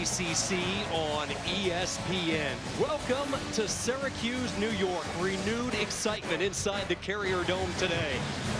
ACC on ESPN. Welcome to Syracuse, New York. Renewed excitement inside the Carrier Dome today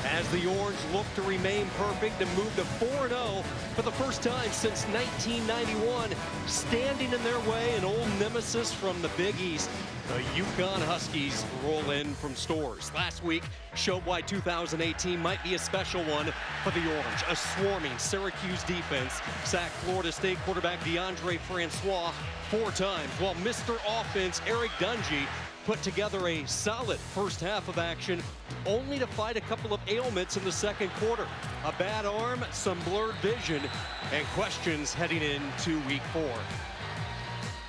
as the Orange look to remain perfect and move to 4-0 for the first time since 1991. Standing in their way, an old nemesis from the Big East. The UConn Huskies roll in from Stores. Last week showed why 2018 might be a special one for the Orange. A swarming Syracuse defense sacked Florida State quarterback DeAndre Francois 4 times, while Mr. Offense Eric Dungey put together a solid first half of action, only to fight a couple of ailments in the second quarter. A bad arm, some blurred vision, and questions heading into week 4.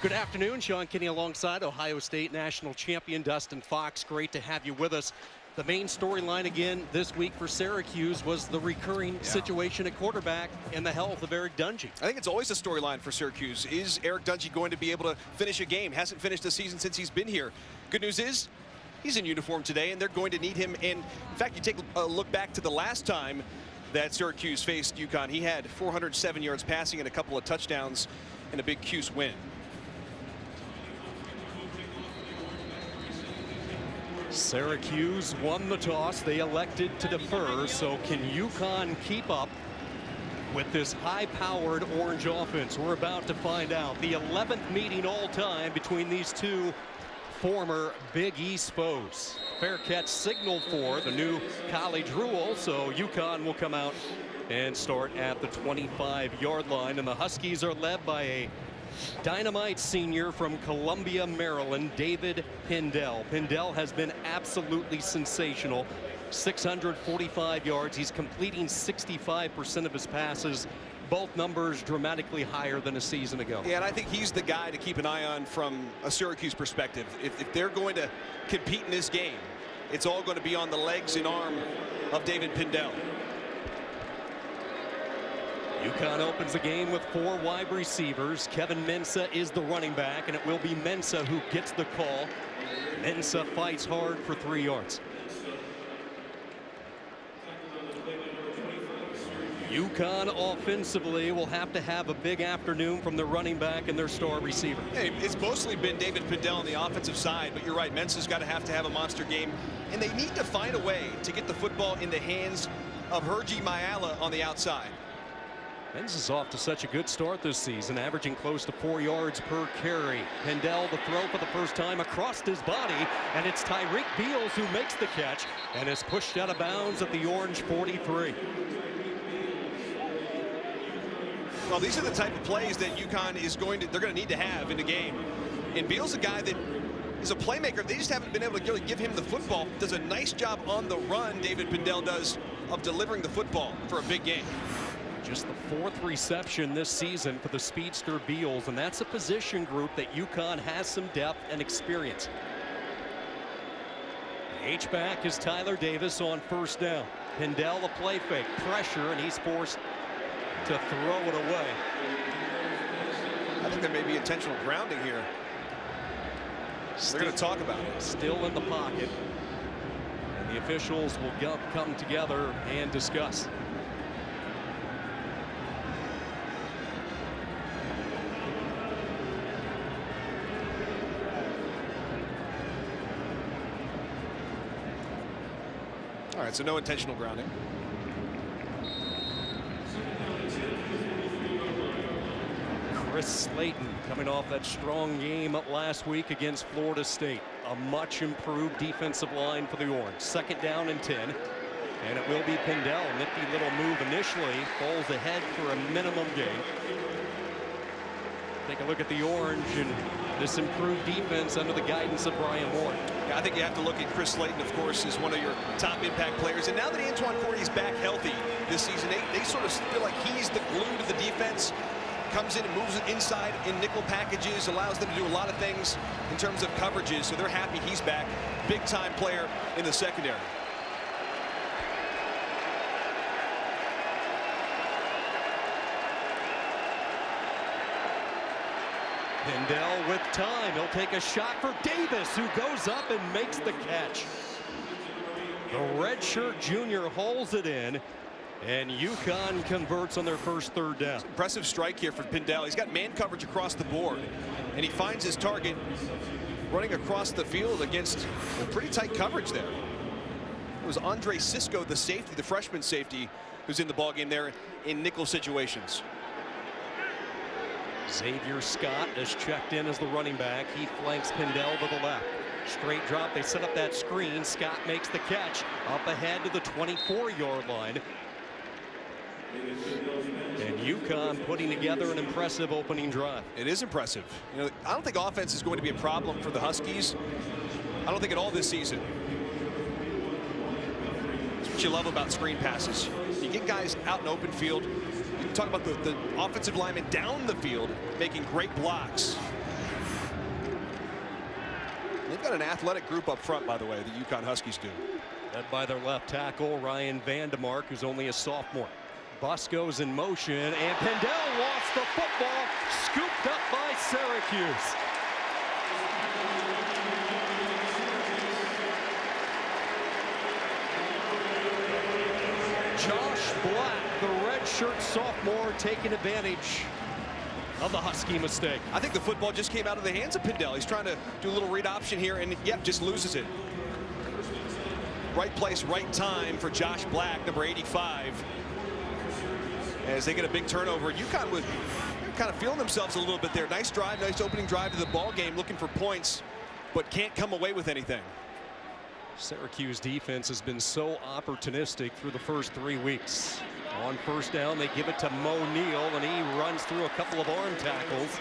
Good afternoon, Sean Kinney alongside Ohio State national champion Dustin Fox. Great to have you with us. The main storyline again this week for Syracuse was the recurring situation at quarterback and the health of Eric Dungey. I think it's always a storyline for Syracuse. Is Eric Dungey going to be able to finish a game? Hasn't finished the season since he's been here. Good news is he's in uniform today, and they're going to need him. And in fact, you take a look back to the last time that Syracuse faced UConn. He had 407 yards passing and a couple of touchdowns in a big Cuse win. Syracuse won the toss. They elected to defer. So can UConn keep up with this high-powered Orange offense? We're about to find out. The 11th meeting all time between these two former Big East foes. Fair catch signaled for the new college rule, so UConn will come out and start at the 25-yard line. And the Huskies are led by a dynamite senior from Columbia, Maryland, David Pindell. Pindell has been absolutely sensational. 645 yards. He's completing 65% of his passes. Both numbers dramatically higher than a season ago. Yeah, and I think he's the guy to keep an eye on from a Syracuse perspective. If they're going to compete in this game, it's all going to be on the legs and arm of David Pindell. UConn opens the game with 4 wide receivers. Kevin Mensah is the running back, and it will be Mensah who gets the call. Mensah fights hard for 3 yards. UConn offensively will have to have a big afternoon from their running back and their star receiver. Hey, it's mostly been David Pindell on the offensive side, but you're right, Mensah's got to have a monster game, and they need to find a way to get the football in the hands of Hergy Mayala on the outside. Mensah's off to such a good start this season, averaging close to 4 yards per carry. Pindell the throw for the first time across his body, and it's Tyreek Beals who makes the catch and is pushed out of bounds at the Orange 43. Well, these are the type of plays that UConn is going to need to have in the game. And Beals, a guy that is a playmaker. They just haven't been able to really give him the football. Does a nice job on the run, David Pindell does, of delivering the football for a big game. Just the 4th reception this season for the speedster Beals, and that's a position group that UConn has some depth and experience. H-back is Tyler Davis on first down. Pindell a play fake, pressure, and he's forced to throw it away. I think there may be intentional grounding here. They're going to talk about it. Still in the pocket. And the officials will come together and discuss. All right, so no intentional grounding. Chris Slayton coming off that strong game last week against Florida State. A much improved defensive line for the Orange. 2nd down and 10. And it will be Pindell. Nifty little move initially. Falls ahead for a minimum gain. Take a look at the Orange and this improved defense under the guidance of Brian Moore. Yeah, I think you have to look at Chris Slayton, of course, as one of your top impact players. And now that Antoine Cordy's back healthy this season, they sort of feel like he's the glue to the defense. Comes in and moves it inside in nickel packages, allows them to do a lot of things in terms of coverages. So they're happy he's back. Big time player in the secondary. Pindell with time. He'll take a shot for Davis, who goes up and makes the catch. The redshirt junior holds it in. And UConn converts on their first third down. Impressive strike here for Pindell. He's got man coverage across the board, and he finds his target running across the field against pretty tight coverage there. It was Andre Cisco, the safety, the freshman safety, who's in the ballgame there in nickel situations. Xavier Scott is checked in as the running back. He flanks Pindell to the left. Straight drop. They set up that screen. Scott makes the catch up ahead to the 24-yard line. And UConn putting together an impressive opening drive. It is impressive. You know, I don't think offense is going to be a problem for the Huskies. I don't think at all this season. That's what you love about screen passes. You get guys out in open field. You can talk about the offensive linemen down the field making great blocks. They've got an athletic group up front, by the way, the UConn Huskies do. Led by their left tackle, Ryan Vandemark, who's only a sophomore. Bus goes in motion, and Pindell lost the football, scooped up by Syracuse. Josh Black, the redshirt sophomore, taking advantage of the Husky mistake. I think the football just came out of the hands of Pindell. He's trying to do a little read option here, and yep, just loses it. Right place, right time for Josh Black, number 85. As they get a big turnover, UConn was kind of feeling themselves a little bit there. Nice drive, nice opening drive to the ball game, looking for points, but can't come away with anything. Syracuse defense has been so opportunistic through the first 3 weeks. On first down, they give it to Mo Neal, and he runs through a couple of arm tackles.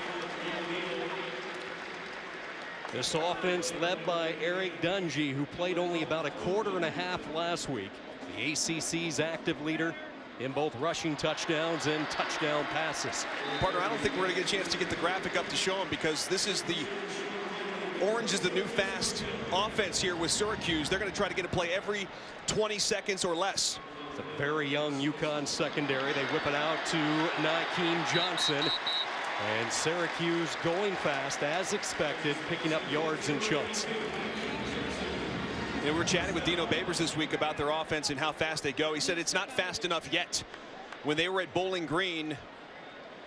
This offense led by Eric Dungy, who played only about a quarter and a half last week. The ACC's active leader in both rushing touchdowns and touchdown passes. Partner, I don't think we're going to get a chance to get the graphic up to show them, because this is the orange is the new fast offense here with Syracuse. They're going to try to get a play every 20 seconds or less. It's a very young UConn secondary. They whip it out to Nykeem Johnson. And Syracuse going fast as expected, picking up yards and chunks. And we were chatting with Dino Babers this week about their offense and how fast they go. He said it's not fast enough yet. When they were at Bowling Green,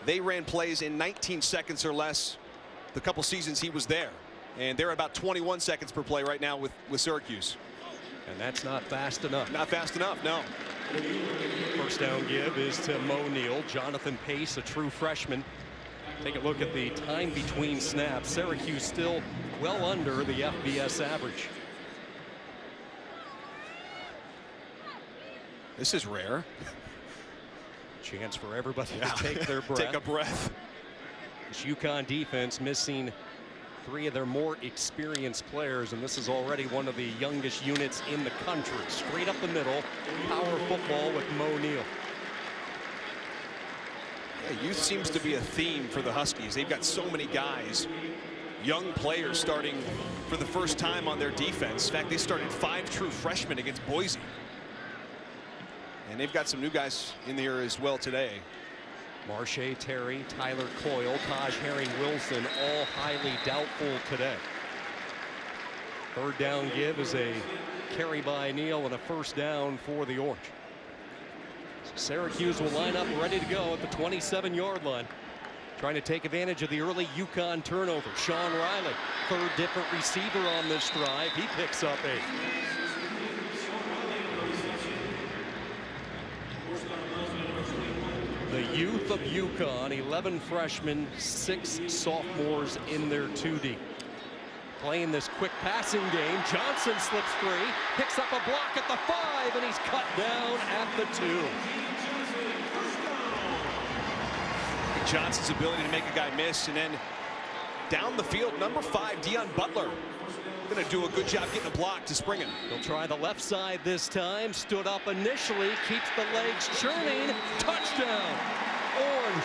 they ran plays in 19 seconds or less the couple seasons he was there. And they're about 21 seconds per play right now with Syracuse. And that's not fast enough. Not fast enough, no. First down give is to Mo Neal. Jonathan Pace, a true freshman. Take a look at the time between snaps. Syracuse still well under the FBS average. This is rare. Chance for everybody to take their breath. Take a breath. This UConn defense missing 3 of their more experienced players, and this is already one of the youngest units in the country. Straight up the middle, power football with Mo Neal. Yeah, youth seems to be a theme for the Huskies. They've got so many guys, young players starting for the first time on their defense. In fact, they started 5 true freshmen against Boise. And they've got some new guys in there as well today. Marche Terry, Tyler Coyle, Taj Herring-Wilson, all highly doubtful today. Third down give is a carry by Neal and a first down for the Orange. So Syracuse will line up ready to go at the 27-yard line, trying to take advantage of the early UConn turnover. Sean Riley, third different receiver on this drive. He picks up 8. The youth of UConn, 11 freshmen, 6 sophomores in their 2D. Playing this quick passing game. Johnson slips free, picks up a block at the 5, and he's cut down at the 2. Johnson's ability to make a guy miss, and then down the field, number 5, Dion Butler. Going to do a good job getting a block to spring him. He'll try the left side this time. Stood up initially, keeps the legs churning. Touchdown, Orange.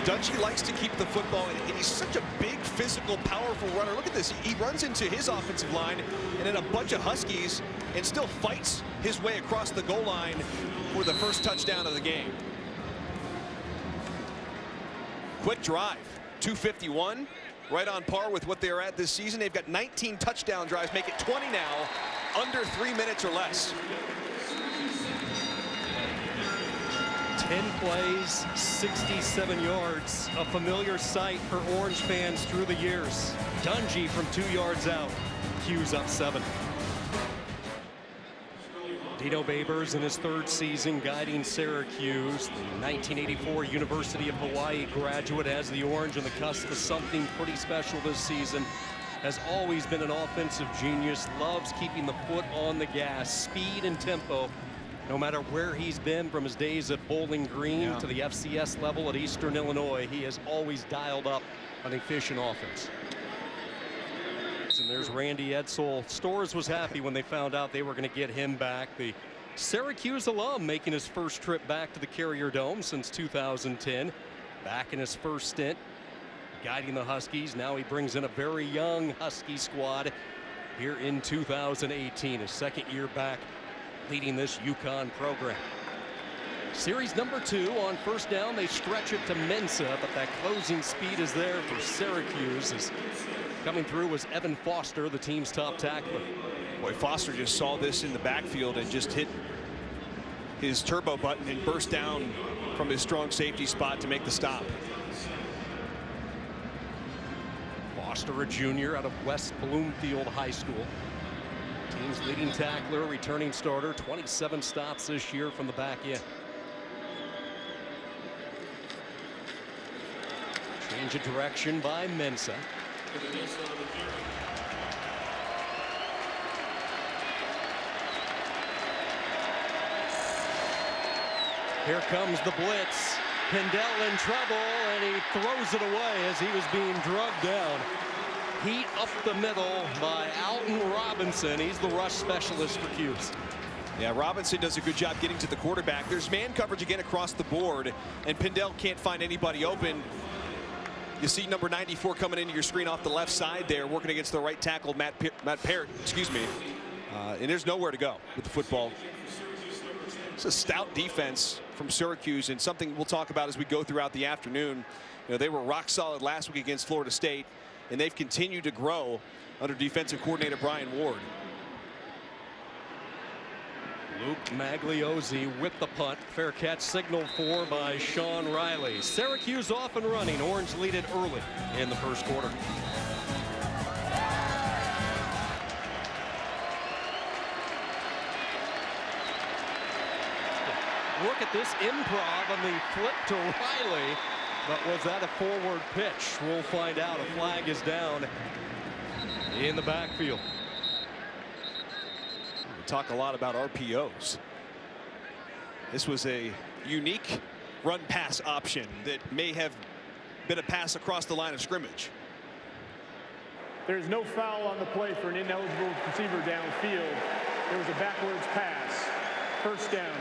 Dungy likes to keep the football, and he's such a big, physical, powerful runner. Look at this. He runs into his offensive line and then a bunch of Huskies and still fights his way across the goal line for the first touchdown of the game. Quick drive, 251, right on par with what they are at this season. They've got 19 touchdown drives, make it 20 now, under 3 minutes or less. 10 plays, 67 yards, a familiar sight for Orange fans through the years. Dungy from 2 yards out, Cuse up 7. Dino Babers in his 3rd season guiding Syracuse, the 1984 University of Hawaii graduate, has the orange on the cusp of something pretty special this season. Has always been an offensive genius, loves keeping the foot on the gas, speed and tempo. No matter where he's been, from his days at Bowling Green to the FCS level at Eastern Illinois, he has always dialed up an efficient offense. And there's Randy Edsall. Storrs was happy when they found out they were going to get him back. The Syracuse alum making his first trip back to the Carrier Dome since 2010. Back in his first stint guiding the Huskies. Now he brings in a very young Husky squad here in 2018. His 2nd year back leading this UConn program. Series number 2 on 1st down. They stretch it to Mensa, but that closing speed is there for Syracuse. Coming through was Evan Foster, the team's top tackler. Boy, Foster just saw this in the backfield and just hit his turbo button and burst down from his strong safety spot to make the stop. Foster, a junior out of West Bloomfield High School. Team's leading tackler, returning starter, 27 stops this year from the back end. Change of direction by Mensa. Here comes the blitz. Pendel in trouble, and he throws it away as he was being drugged down. Heat up the middle by Alton Robinson. He's the rush specialist for Cuse. Yeah, Robinson does a good job getting to the quarterback. There's man coverage again across the board, and Pendel can't find anybody open. You see number 94 coming into your screen off the left side there, working against the right tackle, Matt Parrott, excuse me. And there's nowhere to go with the football. It's a stout defense from Syracuse, and something we'll talk about as we go throughout the afternoon. You know, they were rock solid last week against Florida State, and they've continued to grow under defensive coordinator Brian Ward. Luke Magliozzi with the punt. Fair catch signaled for by Sean Riley. Syracuse off and running. Orange lead it early in the 1st quarter. Look at this improv on the flip to Riley. But was that a forward pitch? We'll find out. A flag is down in the backfield. We talk a lot about RPOs. This was a unique run pass option that may have been a pass across the line of scrimmage. There's no foul on the play for an ineligible receiver downfield. There was a backwards pass. 1st down.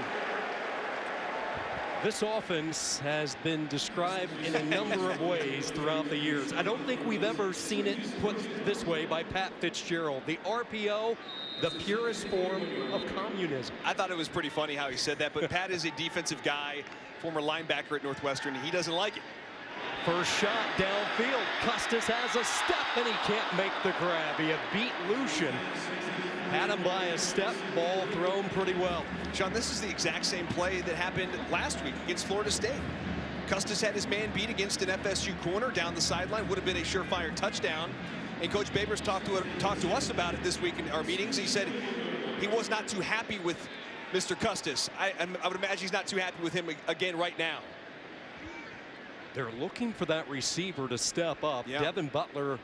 This offense has been described in a number of ways throughout the years. I don't think we've ever seen it put this way by Pat Fitzgerald. The RPO, the purest form of communism. I thought it was pretty funny how he said that, but Pat is a defensive guy, former linebacker at Northwestern, and he doesn't like it. First shot downfield. Custis has a step, and he can't make the grab. He had beat Lucian. Had him by a step, ball thrown pretty well. Sean, this is the exact same play that happened last week against Florida State. Custis had his man beat against an FSU corner down the sideline. Would have been a surefire touchdown. And Coach Babers talked to us about it this week in our meetings. He said he was not too happy with Mr. Custis. I would imagine he's not too happy with him again right now. They're looking for that receiver to step up. Yeah. Devin Butler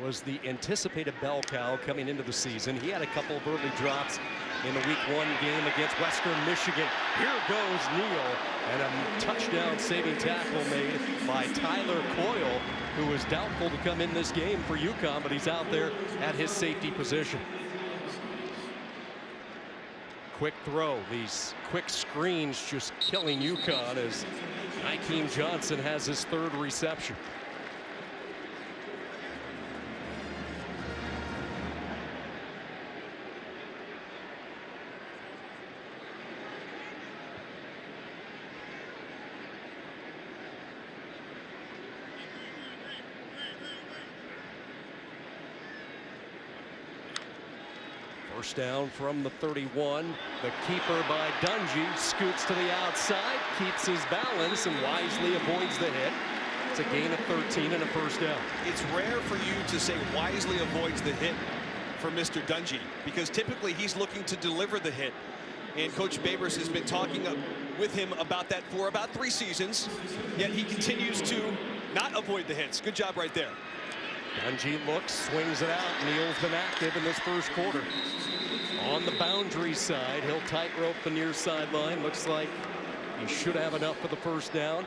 was the anticipated bell cow coming into the season. He had a couple of early drops in the Week 1 game against Western Michigan. Here goes Neal, and a touchdown saving tackle made by Tyler Coyle, who is doubtful to come in this game for UConn, but he's out there at his safety position. Quick throw. These quick screens just killing UConn as Nykeem Johnson has his 3rd reception. First down from the 31. The keeper by Dungy scoots to the outside, keeps his balance, and wisely avoids the hit. It's a gain of 13 and a first down. It's rare for you to say wisely avoids the hit for Mr. Dungy, because typically he's looking to deliver the hit. And Coach Babers has been talking with him about that for about 3 seasons, yet he continues to not avoid the hits. Good job right there. Dungy looks, swings it out. Neal's been active in this first quarter. On the boundary side, he'll tightrope the near sideline. Looks like he should have enough for the first down.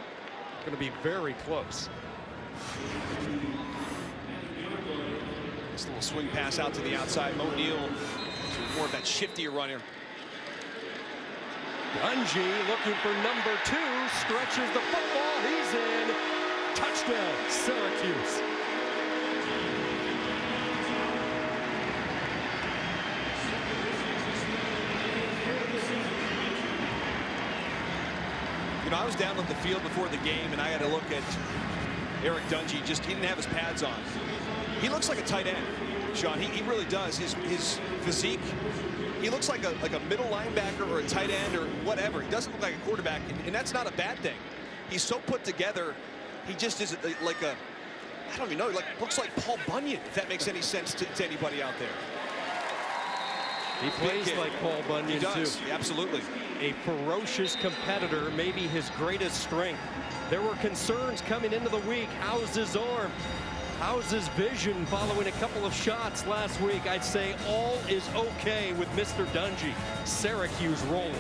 Going to be very close. This little swing pass out to the outside. Mo Neal, more of that shiftier runner. Dungy looking for number 2, stretches the football. He's in. Touchdown, Syracuse. You know, I was down on the field before the game, and I had to look at Eric Dungy. He didn't have his pads on. He looks like a tight end, Sean. He really does. His physique, he looks like a middle linebacker or a tight end or whatever. He doesn't look like a quarterback, and that's not a bad thing. He's so put together. He just is like a, I don't even know, looks like Paul Bunyan, if that makes any sense to anybody out there. He plays like Paul Bunyan, he does, too. Absolutely. A ferocious competitor, maybe his greatest strength. There were concerns coming into the week. How's his arm? How's his vision following a couple of shots last week? I'd say all is okay with Mr. Dungy. Syracuse rolling.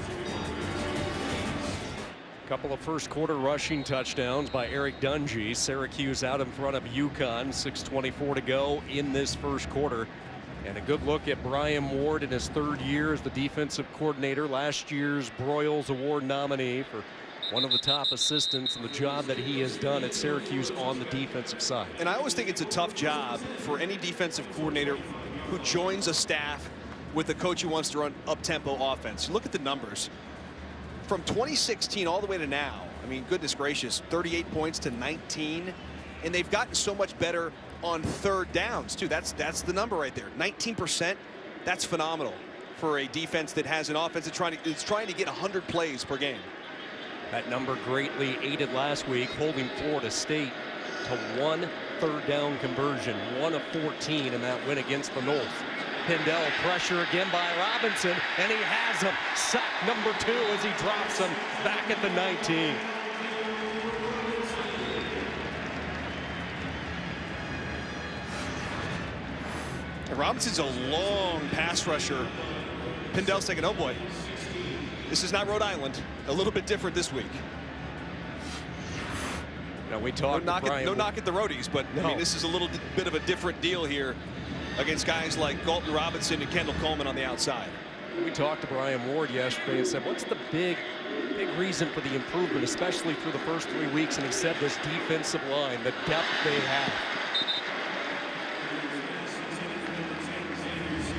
Couple of first quarter rushing touchdowns by Eric Dungy. Syracuse out in front of UConn. 6:24 to go in this first quarter. And a good look at Brian Ward in his 3rd year as the defensive coordinator. Last year's Broyles Award nominee for one of the top assistants, and the job that he has done at Syracuse on the defensive side. And I always think it's a tough job for any defensive coordinator who joins a staff with a coach who wants to run up-tempo offense. You look at the numbers. From 2016 all the way to now, I mean, goodness gracious, 38 points to 19. And they've gotten so much better on 3rd downs, too. That's the number right there. 19%. That's phenomenal for a defense that has an offense that's trying to get 100 plays per game. That number greatly aided last week, holding Florida State to 1 3rd down conversion, 1 of 14 in that win against the North. Pindell, pressure again by Robinson, and he has him. Sack number 2 as he drops him back at the 19. And Robinson's a long pass rusher. Pindell's thinking, oh boy, this is not Rhode Island. A little bit different this week. Now we talked no knock at the roadies, but no. I mean, this is a little bit of a different deal here against guys like Galton Robinson and Kendall Coleman on the outside. We talked to Brian Ward yesterday and said, what's the big reason for the improvement, especially through the first 3 weeks? And he said this defensive line, the depth they have.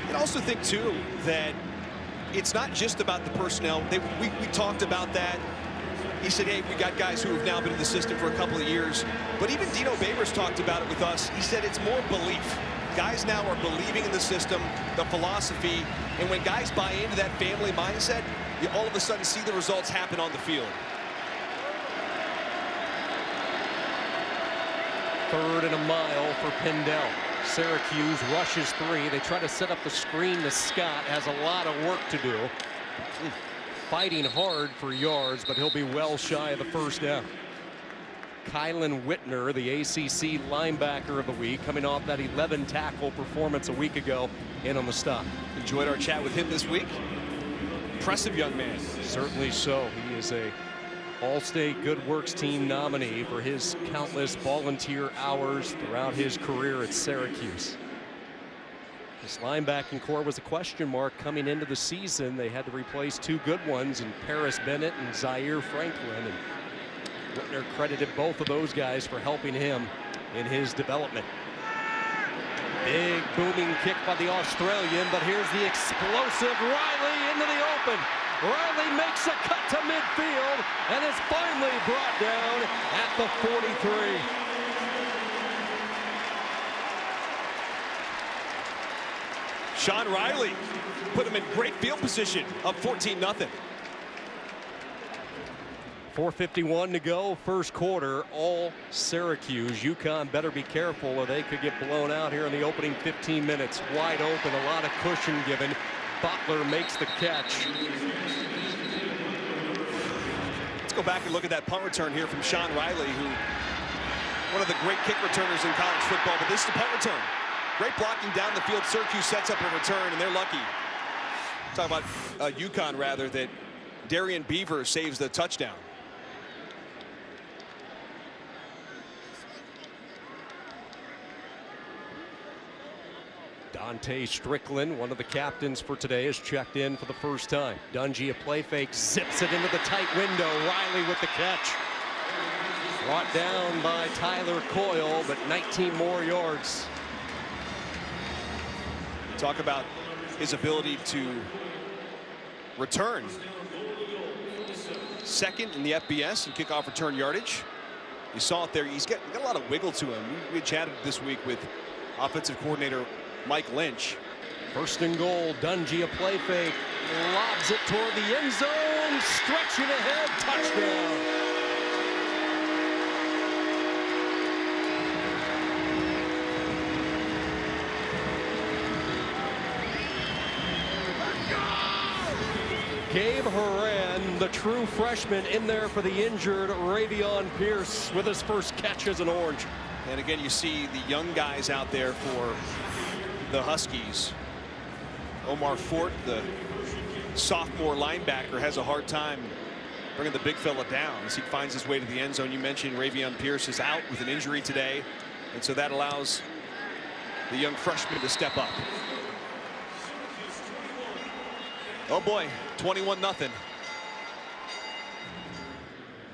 I also think, too, that it's not just about the personnel. We talked about that. He said, hey, we got guys who have now been in the system for a couple of years. But even Dino Babers talked about it with us. He said it's more belief. Guys now are believing in the system, the philosophy. And when guys buy into that family mindset, you all of a sudden see the results happen on the field. 3rd and a mile for Pindell. Syracuse rushes 3. They try to set up the screen to Scott. Has a lot of work to do. Fighting hard for yards, but he'll be well shy of the first down. Kylan Whitner, the ACC linebacker of the week, coming off that 11 tackle performance a week ago, in on the stop. Enjoyed our chat with him this week. Impressive young man. Certainly so. He is a All-State Good Works Team nominee for his countless volunteer hours throughout his career at Syracuse. This linebacking core was a question mark coming into the season. They had to replace 2 good ones in Paris Bennett and Zaire Franklin. And Whitner credited both of those guys for helping him in his development. Big booming kick by the Australian, but here's the explosive Riley into the open. Riley makes a cut to midfield and is finally brought down at the 43. Sean Riley put him in great field position, up 14-0. 4:51 to go, first quarter, all Syracuse. UConn better be careful or they could get blown out here in the opening 15 minutes. Wide open, a lot of cushion given. Butler makes the catch. Let's go back and look at that punt return here from Sean Riley, who one of the great kick returners in college football, but this is the punt return. Great blocking down the field. Syracuse sets up a return, and they're lucky. Talk about UConn, rather, that Darian Beaver saves the touchdown. Dante Strickland, one of the captains for today, is checked in for the first time. Dungy, a play fake, zips it into the tight window. Riley with the catch. Brought down by Tyler Coyle, but 19 more yards. Talk about his ability to return. Second in the FBS in kickoff return yardage. You saw it there. He's got a lot of wiggle to him. We chatted this week with offensive coordinator Mike Lynch. First and goal, Dungy, a play fake, lobs it toward the end zone, stretching ahead, touchdown. Gabe Horan, the true freshman, in there for the injured Ravion Pierce with his first catch as an Orange. And again, you see the young guys out there for the Huskies. Omar Fort, the sophomore linebacker, has a hard time bringing the big fella down as he finds his way to the end zone. You mentioned Ravion Pierce is out with an injury today, and so that allows the young freshman to step up. Oh boy, 21-0.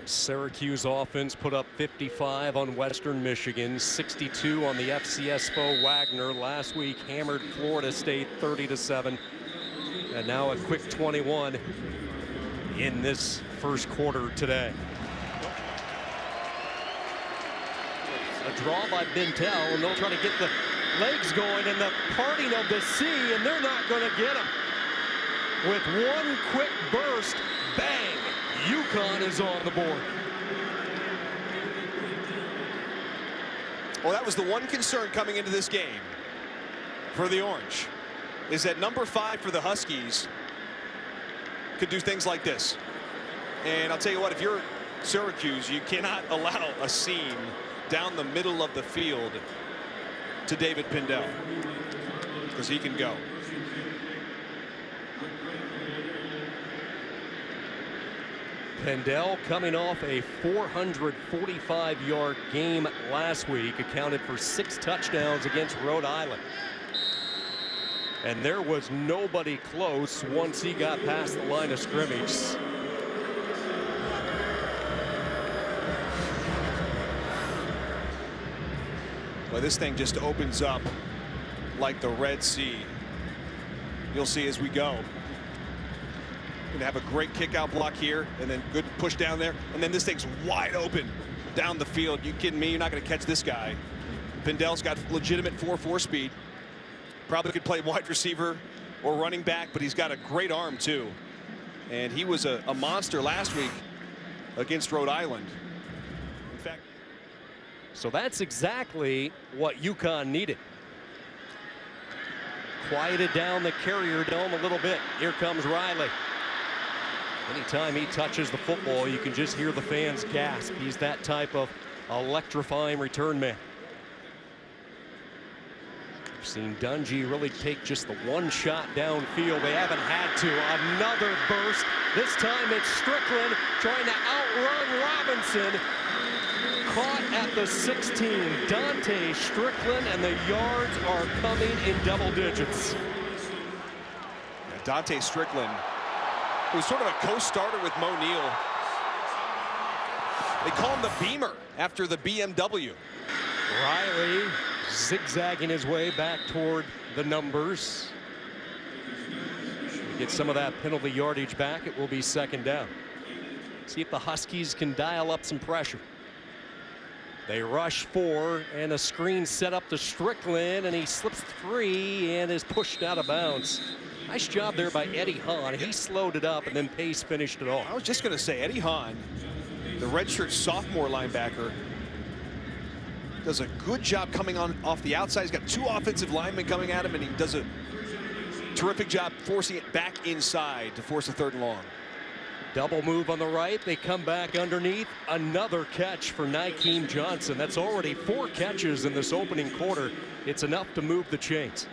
Syracuse offense put up 55 on Western Michigan, 62 on the FCS foe Wagner. Last week hammered Florida State 30-7, and now a quick 21 in this first quarter today. A draw by Bintel, and they'll try to get the legs going in the parting of the sea, and they're not going to get them. With one quick burst, bang, UConn is on the board. Well, that was the one concern coming into this game for the Orange, is that number 5 for the Huskies could do things like this. And I'll tell you what, if you're Syracuse, you cannot allow a seam down the middle of the field to David Pindell, because he can go. Pindell, coming off a 445-yard game last week, accounted for 6 touchdowns against Rhode Island. And there was nobody close once he got past the line of scrimmage. Well, this thing just opens up like the Red Sea. You'll see as we go. Gonna have a great kick out block here, and then good push down there, and then this thing's wide open down the field. You kidding me? You're not gonna catch this guy. Pindell's got legitimate 4.4 speed. Probably could play wide receiver or running back, but he's got a great arm too. And he was a monster last week against Rhode Island. In fact, so that's exactly what UConn needed. Quieted down the Carrier Dome a little bit. Here comes Riley. Anytime he touches the football, you can just hear the fans gasp. He's that type of electrifying return man. We've seen Dungy really take just the one shot downfield. They haven't had to. Another burst. This time it's Strickland trying to outrun Robinson. Caught at the 16. Dante Strickland, and the yards are coming in double digits. yeah, Dante Strickland, who was sort of a co-starter with Mo Neal. They call him the Beamer after the BMW. Riley zigzagging his way back toward the numbers. Get some of that penalty yardage back. It will be second down. See if the Huskies can dial up some pressure. They rush 4, and a screen set up to Strickland, and he slips 3 and is pushed out of bounds. Nice job there by Eddie Hahn. He slowed it up, and then Pace finished it off. I was just going to say, Eddie Hahn, the redshirt sophomore linebacker, does a good job coming on off the outside. He's got 2 offensive linemen coming at him, and he does a terrific job forcing it back inside to force a 3rd and long. Double move on the right. They come back underneath. Another catch for Nykeem Johnson. That's already 4 catches in this opening quarter. It's enough to move the chains.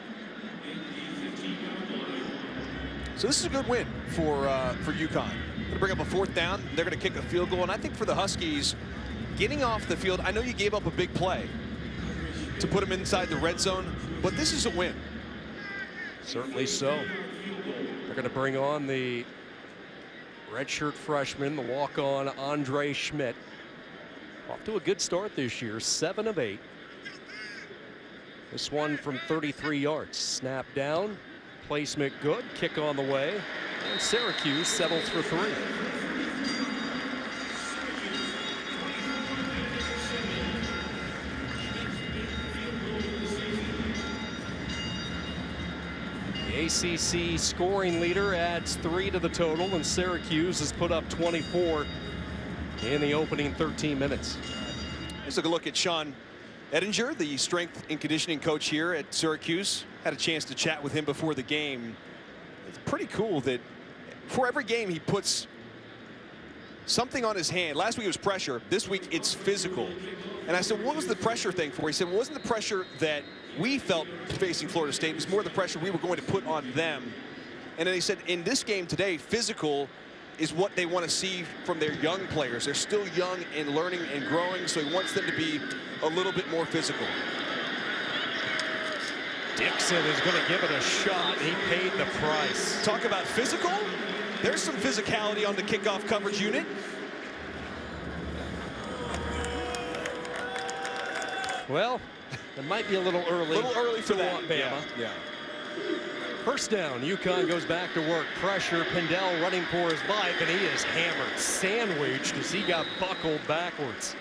So this is a good win for UConn. Going to bring up a 4th down. They're going to kick a field goal. And I think for the Huskies, getting off the field, I know you gave up a big play to put them inside the red zone, but this is a win. Certainly so. They're going to bring on the redshirt freshman, the walk-on Andre Schmidt. Off to a good start this year, 7 of 8. This one from 33 yards. Snap down, placement good, kick on the way, and Syracuse settles for 3. ACC scoring leader adds 3 to the total, and Syracuse has put up 24 in the opening 13 minutes. Let's take a look at Sean Ettinger, the strength and conditioning coach here at Syracuse. Had a chance to chat with him before the game. It's pretty cool that for every game he puts something on his hand. Last week it was pressure. This week it's physical. And I said, what was the pressure thing for? He said, well, wasn't the pressure that we felt facing Florida State? It was more the pressure we were going to put on them. And then he said, in this game today, physical is what they want to see from their young players. They're still young and learning and growing, so he wants them to be a little bit more physical. Dixon is going to give it a shot. He paid the price. Talk about physical. There's some physicality on the kickoff coverage unit. Well, it might be a little early. For that. Bama. Yeah. First down, UConn goes back to work. Pressure, Pindell running for his life, and he is hammered, sandwiched as he got buckled backwards.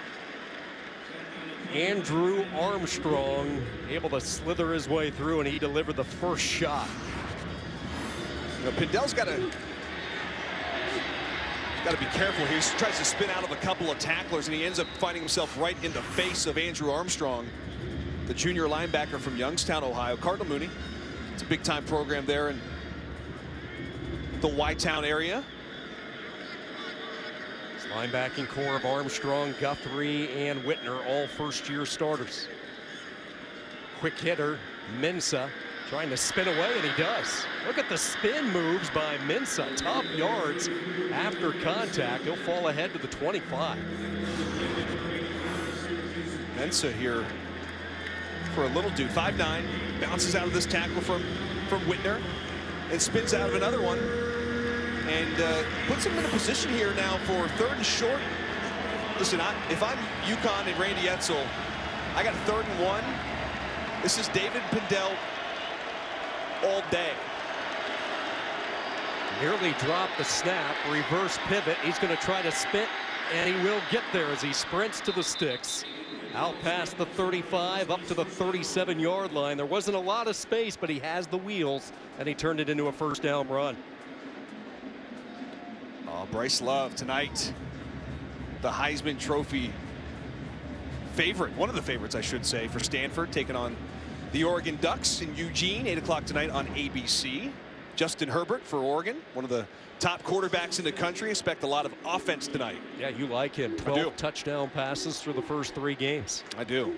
Andrew Armstrong able to slither his way through, and he delivered the first shot. Now, Pindell's got to be careful here. He tries to spin out of a couple of tacklers, and he ends up finding himself right in the face of Andrew Armstrong, the junior linebacker from Youngstown, Ohio. Cardinal Mooney. It's a big-time program there in the Y-Town area. Linebacking core of Armstrong, Guthrie, and Whitner, all first-year starters. Quick hitter, Mensah, trying to spin away, and he does. Look at the spin moves by Mensah. Top yards after contact. He'll fall ahead to the 25. Mensah here for a little dude, 5'9", bounces out of this tackle from Whitner and spins out of another one, and puts him in a position here now for 3rd and short. Listen, if I'm UConn and Randy Edsall, I got a 3rd and 1. This is David Pindell all day. Nearly dropped the snap, reverse pivot. He's going to try to spin, and he will get there as he sprints to the sticks. Out past the 35, up to the 37-yard line. There wasn't a lot of space, but he has the wheels, and he turned it into a first down run. Oh, Bryce Love tonight, the Heisman Trophy favorite, one of the favorites, I should say, for Stanford, taking on the Oregon Ducks in Eugene, 8 o'clock tonight on ABC. Justin Herbert for Oregon, one of the top quarterbacks in the country. Expect a lot of offense tonight. Yeah, you like him. 12 touchdown passes through the first 3 games. I do.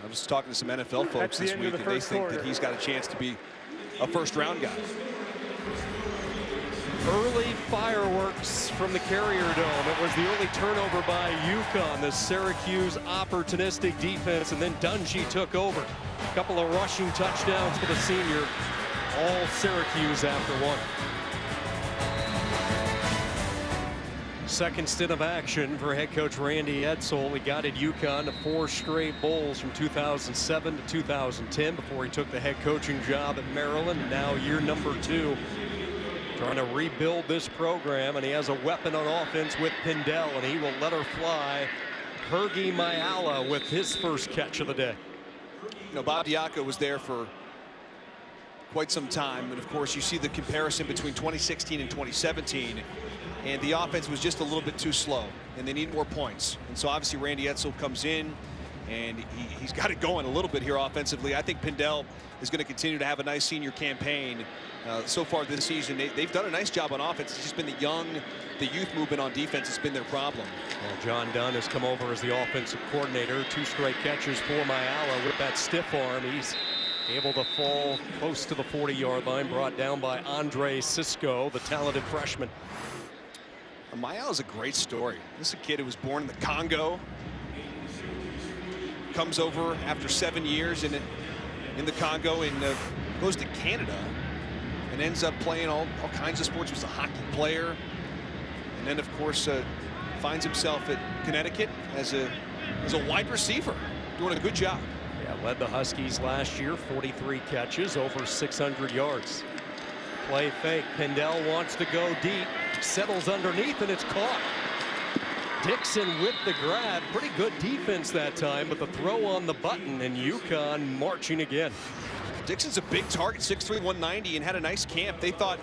I was talking to some NFL folks this week, and they think that he's got a chance to be a first-round guy. Early fireworks from the Carrier Dome. It was the early turnover by UConn, the Syracuse opportunistic defense, and then Dungy took over. A couple of rushing touchdowns for the senior. All Syracuse after 1. Second stint of action for head coach Randy Edsall. He guided UConn to 4 straight bowls from 2007 to 2010 before he took the head coaching job at Maryland. And now year number 2, trying to rebuild this program, and he has a weapon on offense with Pindell, and he will let her fly Hergy Mayala with his first catch of the day. You know, Bob Diaco was there for quite some time, and of course you see the comparison between 2016 and 2017, and the offense was just a little bit too slow, and they need more points. And so obviously Randy Edsall comes in, and he's got it going a little bit here offensively. I think Pindell is going to continue to have a nice senior campaign so far this season. They've done a nice job on offense. It's just been the youth movement on defense has been their problem. Well, John Dunn has come over as the offensive coordinator. 2 straight catches for Mayala with that stiff arm. He's able to fall close to the 40-yard line, brought down by Andre Cisco, the talented freshman. Mayala's a great story. This is a kid who was born in the Congo, comes over after 7 years in the Congo, and goes to Canada and ends up playing all kinds of sports. Was a hockey player, and then of course finds himself at Connecticut as a wide receiver, doing a good job. Yeah, led the Huskies last year, 43 catches, over 600 yards. Play fake. Pindell wants to go deep, settles underneath, and it's caught. Dixon with the grab. Pretty good defense that time, but the throw on the button, and UConn marching again. Dixon's a big target, 6'3", 190, and had a nice camp. They thought,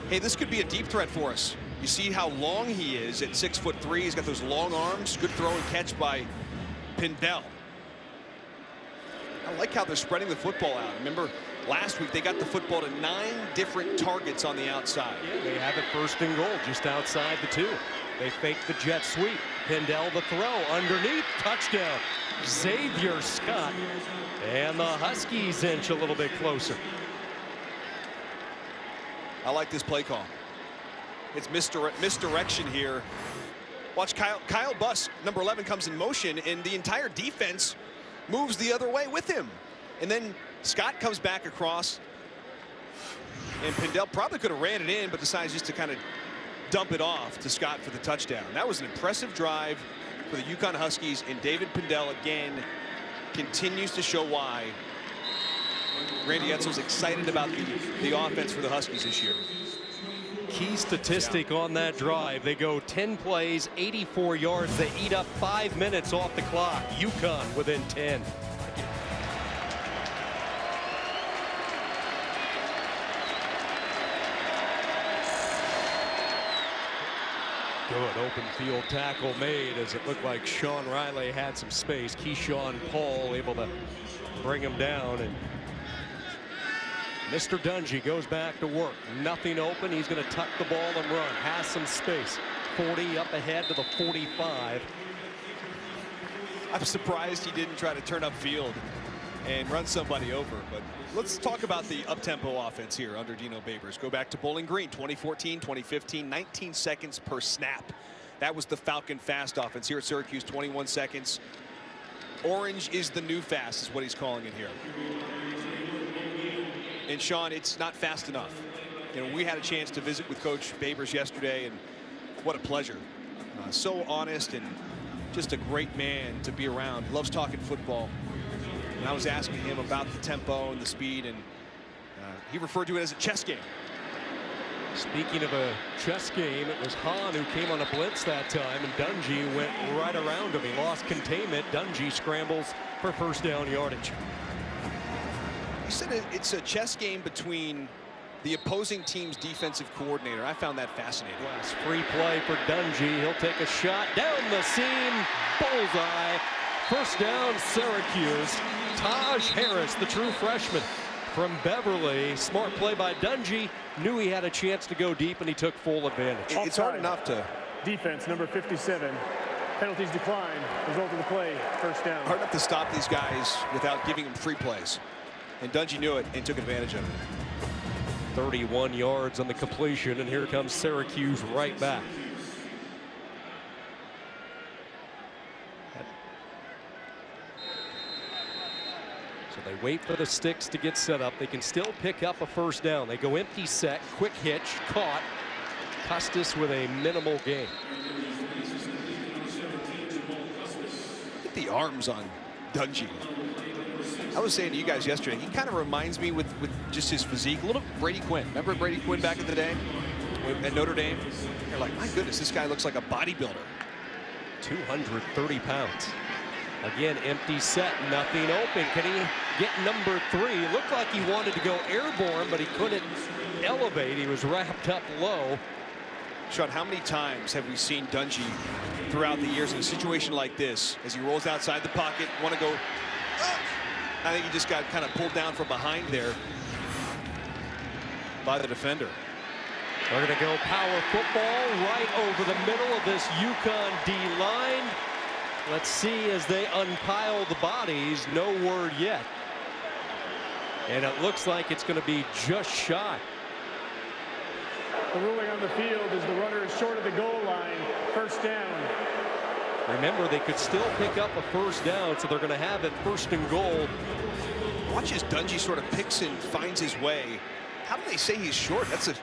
hey, this could be a deep threat for us. You see how long he is at 6'3". He's got those long arms. Good throw and catch by Pindell. I like how they're spreading the football out. Remember, last week they got the football to 9 different targets on the outside. Yeah, they have it 1st and goal just outside the 2. They fake the jet sweep. Pindell the throw underneath, touchdown. Xavier Scott, and the Huskies inch a little bit closer. I like this play call. It's misdirection here. Watch Kyle Buss, number 11, comes in motion, and the entire defense moves the other way with him. And then Scott comes back across, and Pindell probably could have ran it in, but decides just to kind of dump it off to Scott for the touchdown. That was an impressive drive for the UConn Huskies, and David Pindell again continues to show why Randy Edsall's excited about the offense for the Huskies this year. Key statistic on that drive. They go 10 plays, 84 yards. They eat up 5 minutes off the clock. UConn within 10. Good open field tackle made as it looked like Sean Riley had some space. Keyshawn Paul able to bring him down, and Mr. Dungy goes back to work. Nothing open. He's going to tuck the ball and run. Has some space. 40 up ahead to the 45. I'm surprised he didn't try to turn upfield and run somebody over. But let's talk about the up-tempo offense here under Dino Babers. Go back to Bowling Green, 2014, 2015, 19 seconds per snap. That was the Falcon fast offense. Here at Syracuse, 21 seconds. Orange is the new fast, is what he's calling it here. And Sean, it's not fast enough. You know, we had a chance to visit with Coach Babers yesterday, and what a pleasure. So honest and just a great man to be around. Loves talking football. And I was asking him about the tempo and the speed, and he referred to it as a chess game. Speaking of a chess game, it was Hahn who came on a blitz that time, and Dungy went right around him. He lost containment. Dungy scrambles for 1st down yardage. He said it's a chess game between the opposing team's defensive coordinator. I found that fascinating. Last free play for Dungy. He'll take a shot down the seam. Bullseye. 1st down, Syracuse. Taj Harris, the true freshman from Beverly. Smart play by Dungy. Knew he had a chance to go deep, and he took full advantage. It's hard enough to... Defense, number 57. Penalties decline. Result of the play, 1st down. Hard enough to stop these guys without giving them free plays. And Dungy knew it and took advantage of it. 31 yards on the completion, and here comes Syracuse right back. So they wait for the sticks to get set up. They can still pick up a 1st down. They go empty set, quick hitch, caught. Custis with a minimal gain. Look at the arms on Dungy. I was saying to you guys yesterday, he kind of reminds me with just his physique, a little Brady Quinn. Remember Brady Quinn back in the day at Notre Dame? You're like, my goodness, this guy looks like a bodybuilder. 230 pounds. Again, empty set, nothing open. Can he get number 3? Looked like he wanted to go airborne, but he couldn't elevate. He was wrapped up low. Sean, how many times have we seen Dungey throughout the years in a situation like this, as he rolls outside the pocket, want to go, I think he just got kind of pulled down from behind there by the defender. They're going to go power football right over the middle of this UConn D line. Let's see as they unpile the bodies. No word yet. And it looks like it's going to be just shy. The ruling on the field is the runner is short of the goal line. First down. Remember, they could still pick up a first down, so they're going to have it first and goal. Watch as Dungey sort of picks and finds his way. How do they say he's short? That's a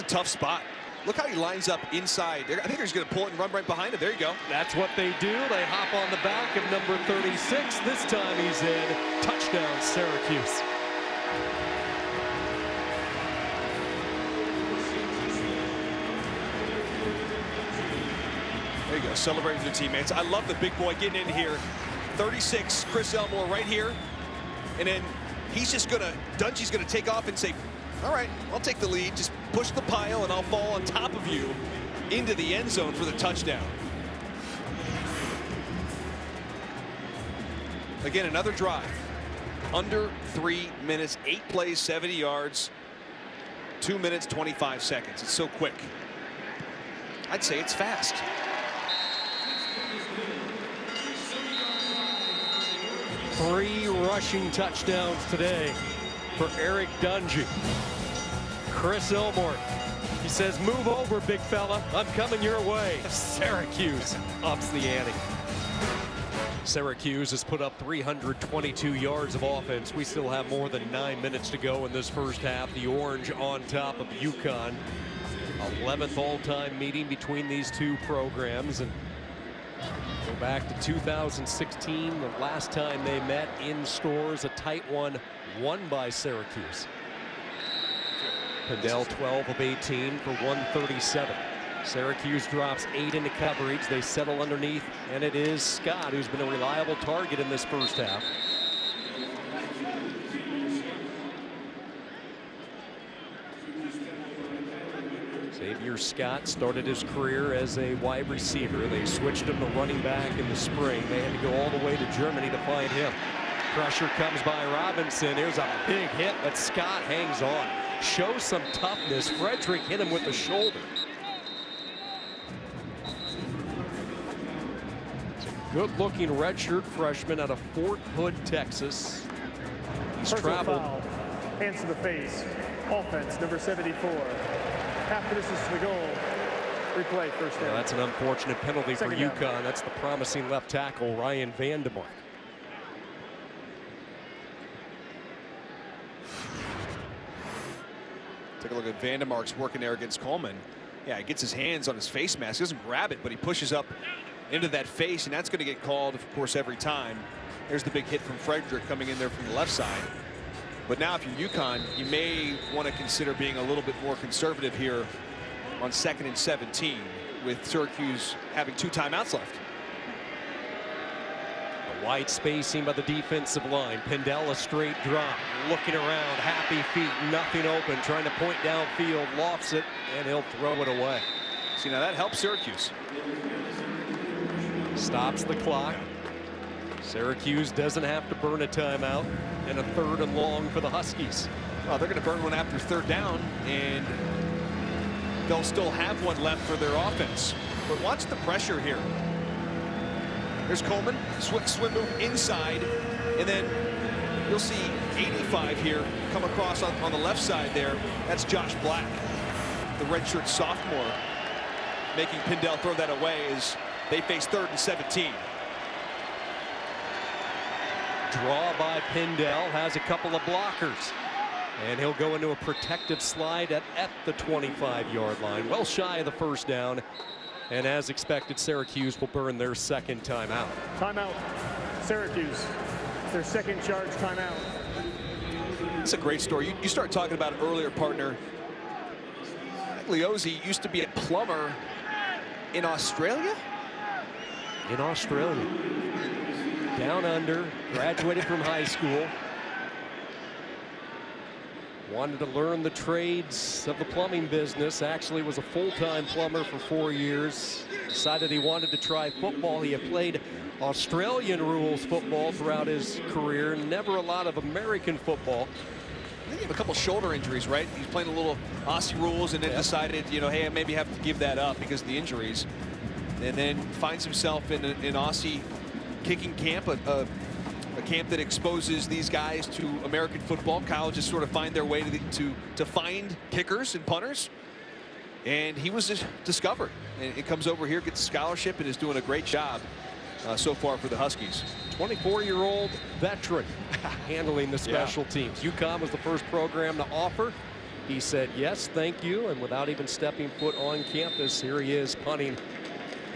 tough spot. Look how he lines up inside. I think he's going to pull it and run right behind it. There you go. That's what they do. They hop on the back of number 36. This time he's in. Touchdown, Syracuse. There you go, celebrating with the teammates. I love the big boy getting in here. 36, Chris Elmore right here. And then he's just going to, Dungey's going to take off and say, all right, I'll take the lead. Just push the pile and I'll fall on top of you into the end zone for the touchdown. Again, another drive. Under 3 minutes, 8 plays, 70 yards, 2 minutes, 25 seconds. It's so quick. I'd say it's fast. Three rushing touchdowns today for Eric Dungey. Chris Elmore, he says, move over, big fella. I'm coming your way. Syracuse ups the ante. Syracuse has put up 322 yards of offense. We still have more than 9 minutes to go in this first half. The Orange on top of UConn. 11th all-time meeting between these two programs. And go back to 2016, the last time they met in stores, a tight one won by Syracuse. Pendell 12 of 18 for 137. Syracuse drops 8 into coverage. They settle underneath, and it is Scott who's been a reliable target in this first half. Xavier Scott started his career as a wide receiver. They switched him to running back in the spring. They had to go all the way to Germany to find him. Pressure comes by Robinson. Here's a big hit, but Scott hangs on. Shows some toughness. Frederick hit him with the shoulder. It's a good-looking redshirt freshman out of Fort Hood, Texas. He's traveled. Foul. Hands to the face. Offense, number 74. Half the distance to the goal. Replay, first down. Yeah, that's an unfortunate penalty for UConn. That's the promising left tackle, Ryan Vandemark. Take a look at Vandemark's working there against Coleman. Yeah, he gets his hands on his face mask. He doesn't grab it, but he pushes up into that face, and that's going to get called, of course, every time. There's the big hit from Frederick coming in there from the left side. But now if you're UConn, you may want to consider being a little bit more conservative here on 2nd and 17 with Syracuse having 2 timeouts left. A wide spacing by the defensive line. Pendell a straight drop. Looking around, happy feet, nothing open. Trying to point downfield, lofts it, and he'll throw it away. See, now that helps Syracuse. Stops the clock. Syracuse doesn't have to burn a timeout, and a 3rd and long for the Huskies. Well, they're going to burn one after 3rd down, and they'll still have one left for their offense. But watch the pressure here. There's Coleman, swim move inside, and then you'll see 85 here come across on the left side there. That's Josh Black, the redshirt sophomore, making Pendell throw that away as they face 3rd and 17. Draw by Pendell, has a couple of blockers. And he'll go into a protective slide at the 25-yard line. Well shy of the first down. And as expected, Syracuse will burn their 2nd timeout. Timeout. Syracuse. Their 2nd charge timeout. It's a great story. You start talking about it earlier, partner. Leozzi used to be a plumber in Australia. in Australia. Down under, graduated from high school. Wanted to learn the trades of the plumbing business. Actually was a full-time plumber for 4 years. Decided he wanted to try football. He had played Australian rules football throughout his career. Never a lot of American football. I think he had a couple shoulder injuries, right? He's playing a little Aussie rules and then decided, you know, hey, I maybe have to give that up because of the injuries. And then finds himself in an Aussie kicking camp, a camp that exposes these guys to American football. Colleges sort of find their way to find kickers and punters. And he was just discovered. And it comes over here, gets a scholarship, and is doing a great job so far for the Huskies. 24-year-old veteran handling the special teams. UConn was the first program to offer. He said yes, thank you, and without even stepping foot on campus, here he is punting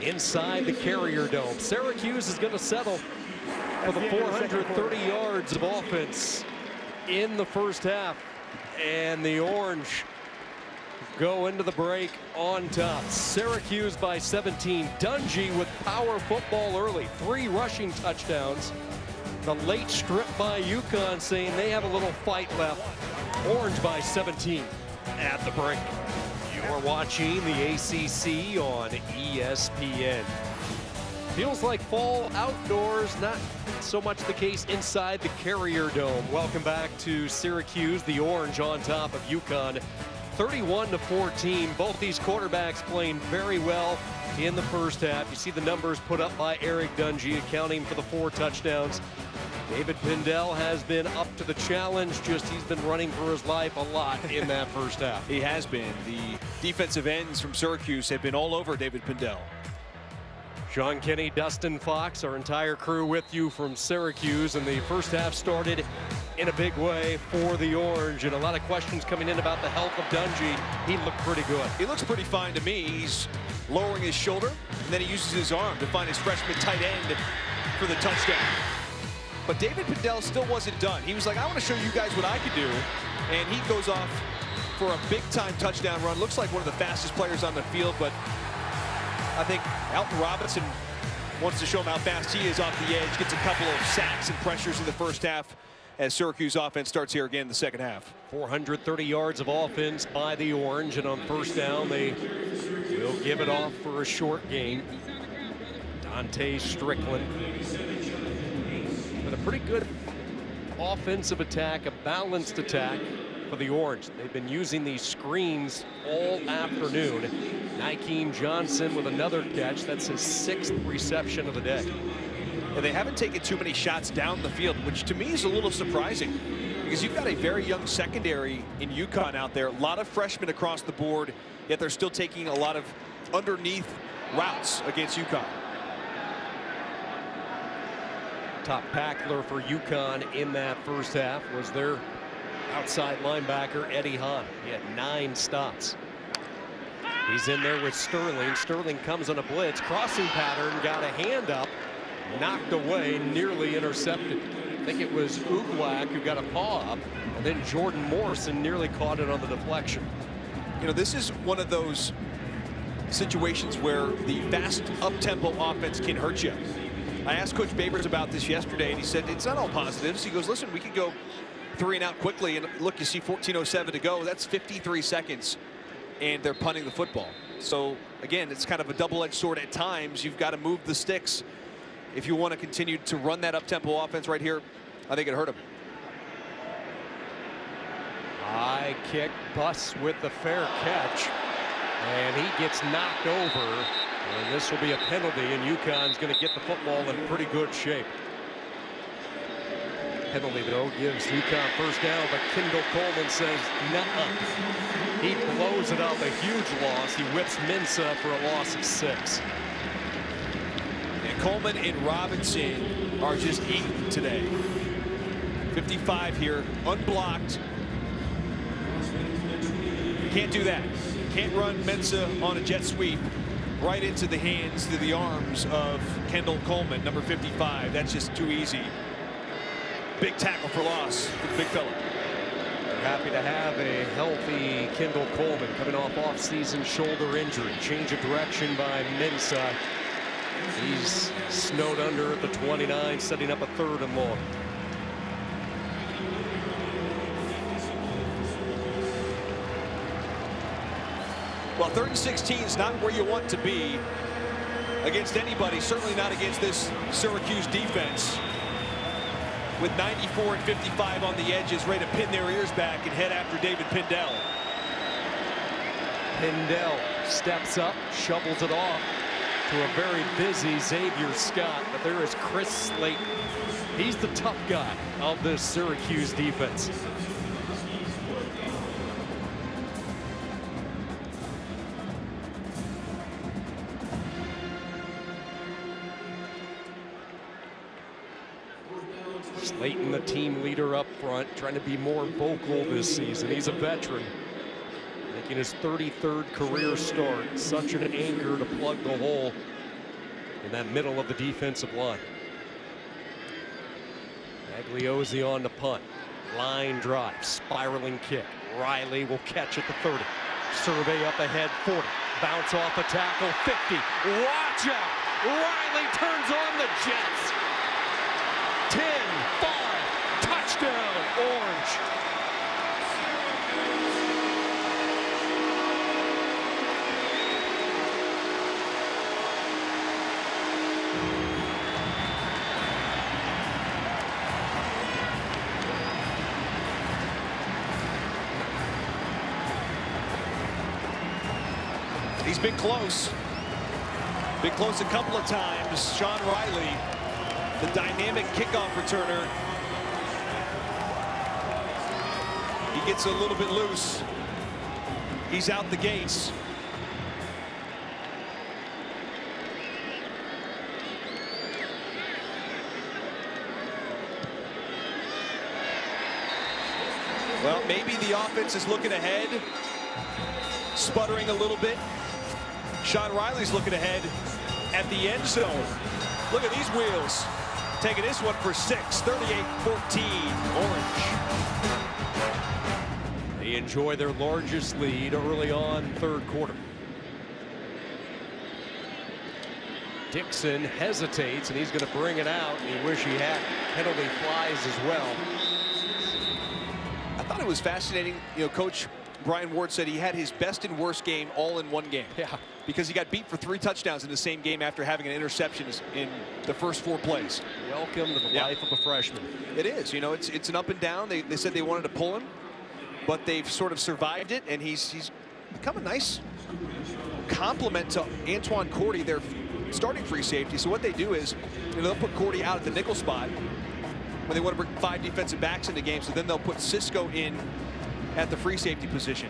inside the Carrier Dome. Syracuse is going to settle for the 430 yards of offense in the first half, and the Orange go into the break on top. Syracuse by 17. Dungy with power football early. 3 rushing touchdowns. The late strip by UConn saying they have a little fight left. Orange by 17 at the break. You're watching the ACC on ESPN. Feels like fall outdoors, not so much the case inside the Carrier Dome. Welcome back to Syracuse. The Orange on top of UConn. 31-14. Both these quarterbacks playing very well in the first half. You see the numbers put up by Eric Dungy, accounting for the 4 touchdowns. David Pindell has been up to the challenge. Just he's been running for his life a lot in that first half. He has been. The defensive ends from Syracuse have been all over David Pindell. Sean Kenny, Dustin Fox, our entire crew with you from Syracuse. And the first half started in a big way for the Orange, and a lot of questions coming in about the health of Dungy. He looked pretty good. He looks pretty fine to me. He's lowering his shoulder, and then he uses his arm to find his freshman tight end for the touchdown. But David Pindell still wasn't done. He was like, I want to show you guys what I can do. And he goes off for a big-time touchdown run. Looks like one of the fastest players on the field, but I think Alton Robinson wants to show him how fast he is off the edge. Gets a couple of sacks and pressures in the first half as Syracuse offense starts here again in the second half. 430 yards of offense by the Orange, and on first down they will give it off for a short gain. Dante Strickland with a pretty good offensive attack, a balanced attack for the Orange. They've been using these screens all afternoon. Nykeem Johnson with another catch. That's his 6th reception of the day. And they haven't taken too many shots down the field, which to me is a little surprising because you've got a very young secondary in UConn out there. A lot of freshmen across the board, yet they're still taking a lot of underneath routes against UConn. Top tackler for UConn in that first half was their outside linebacker, Eddie Hahn. He had 9 stops. He's in there with Sterling. Sterling comes on a blitz. Crossing pattern, got a hand up. Knocked away, nearly intercepted. I think it was Uglak who got a paw up, and then Jordan Morrison nearly caught it on the deflection. You know, this is one of those situations where the fast up-tempo offense can hurt you. I asked Coach Babers about this yesterday, and he said it's not all positives. He goes, listen, we could go 3 and out quickly, and look, you see 14:07 to go. That's 53 seconds, and they're punting the football. So, again, it's kind of a double-edged sword at times. You've got to move the sticks if you want to continue to run that up-tempo offense right here. I think it hurt him. High kick, Buss with the fair catch, and he gets knocked over, and this will be a penalty, and UConn's going to get the football in pretty good shape. Penalty, though, gives UConn first down, but Kendall Coleman says, nuh-uh. He blows it up, a huge loss. He whips Mensah for a loss of 6. And Coleman and Robinson are just eating today. 55 here, unblocked. Can't do that. Can't run Mensah on a jet sweep right into the hands, to the arms of Kendall Coleman, number 55. That's just too easy. Big tackle for loss for the big fella. They're happy to have a healthy Kendall Coleman coming off off-season shoulder injury. Change of direction by Mensah. He's snowed under at the 29, setting up a 3rd and long. Well, 3rd and 16 is not where you want to be against anybody, certainly not against this Syracuse defense. With 94 and 55 on the edges, ready to pin their ears back and head after David Pindell. Pindell steps up, shovels it off to a very busy Xavier Scott, but there is Chris Slayton. He's the tough guy of this Syracuse defense. Slayton, the team leader up front, trying to be more vocal this season. He's a veteran, making his 33rd career start. Such an anchor to plug the hole in that middle of the defensive line. Magliozzi on the punt. Line drive, spiraling kick. Riley will catch at the 30. Survey up ahead, 40. Bounce off a tackle, 50. Watch out! Riley turns on the Jets. 10, 5, touchdown, Orange. He's been close. Been close a couple of times. Sean Riley, the dynamic kickoff returner. He gets a little bit loose. He's out the gates. Well, maybe the offense is looking ahead, sputtering a little bit. Sean Riley's looking ahead at the end zone. Look at these wheels. Taking this one for 6, 38-14, Orange. They enjoy their largest lead early on, 3rd quarter. Dixon hesitates, and he's going to bring it out, and he wish he had. Penalty flies as well. I thought it was fascinating. You know, Coach Brian Ward said he had his best and worst game all in one game. Yeah. Because he got beat for 3 touchdowns in the same game after having an interception in the first 4 plays. Welcome to the life of a freshman. It is. You know, it's an up and down. They said they wanted to pull him, but they've sort of survived it, and he's become a nice complement to Antoine Cordy, their starting free safety. So what they do is, you know, they'll put Cordy out at the nickel spot when they want to bring 5 defensive backs in the game. So then they'll put Cisco in at the free safety position.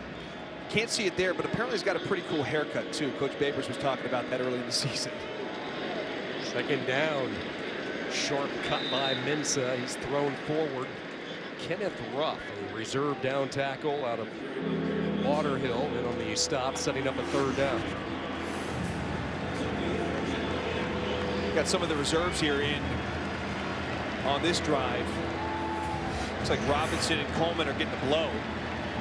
Can't see it there, but apparently he's got a pretty cool haircut too. Coach Babers was talking about that early in the season. 2nd down. Sharp cut by Mensah. He's thrown forward. Kenneth Ruff, a reserve down tackle out of Lauderhill, and on the stop, setting up a 3rd down. Got some of the reserves here in on this drive. Looks like Robinson and Coleman are getting a blow.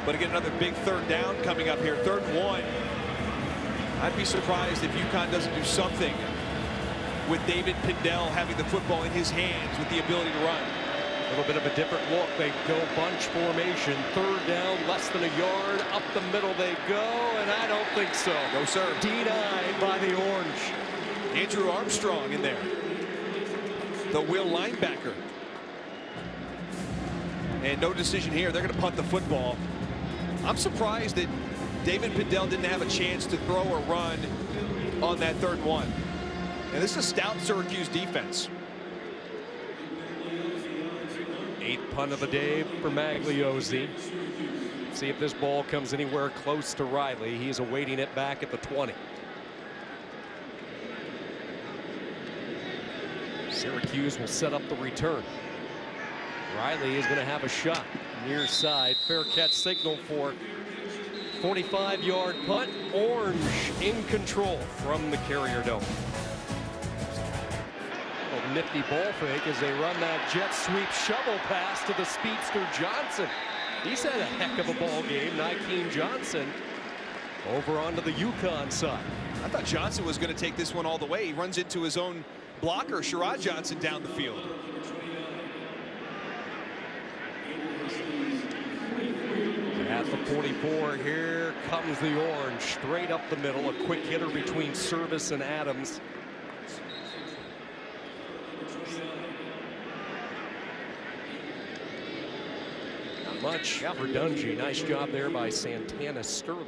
But again, another big 3rd down coming up here. 3rd and 1. I'd be surprised if UConn doesn't do something with David Pindell having the football in his hands with the ability to run. A little bit of a different look. They go bunch formation. 3rd down, less than a yard. Up the middle they go, and I don't think so. No, sir. Denied by the Orange. Andrew Armstrong in there. The will linebacker. And no decision here. They're going to punt the football. I'm surprised that David Pindell didn't have a chance to throw or run on that 3rd and 1. And this is a stout Syracuse defense. 8th punt of the day for Magliozzi. See if this ball comes anywhere close to Riley. He's awaiting it back at the 20. Syracuse will set up the return. Riley is going to have a shot near side. Fair catch signal for 45-yard punt. Orange in control from the Carrier Dome. A nifty ball fake as they run that jet sweep shovel pass to the speedster Johnson. He's had a heck of a ball game. Nykeem Johnson Over onto the UConn side. I thought Johnson was going to take this one all the way. He runs into his own blocker, Sherrod Johnson, down the field. At the 44, here comes the orange, straight up the middle, a quick hitter between Service and Adams. Not much for Dungy. Nice job there by Santana Sterling.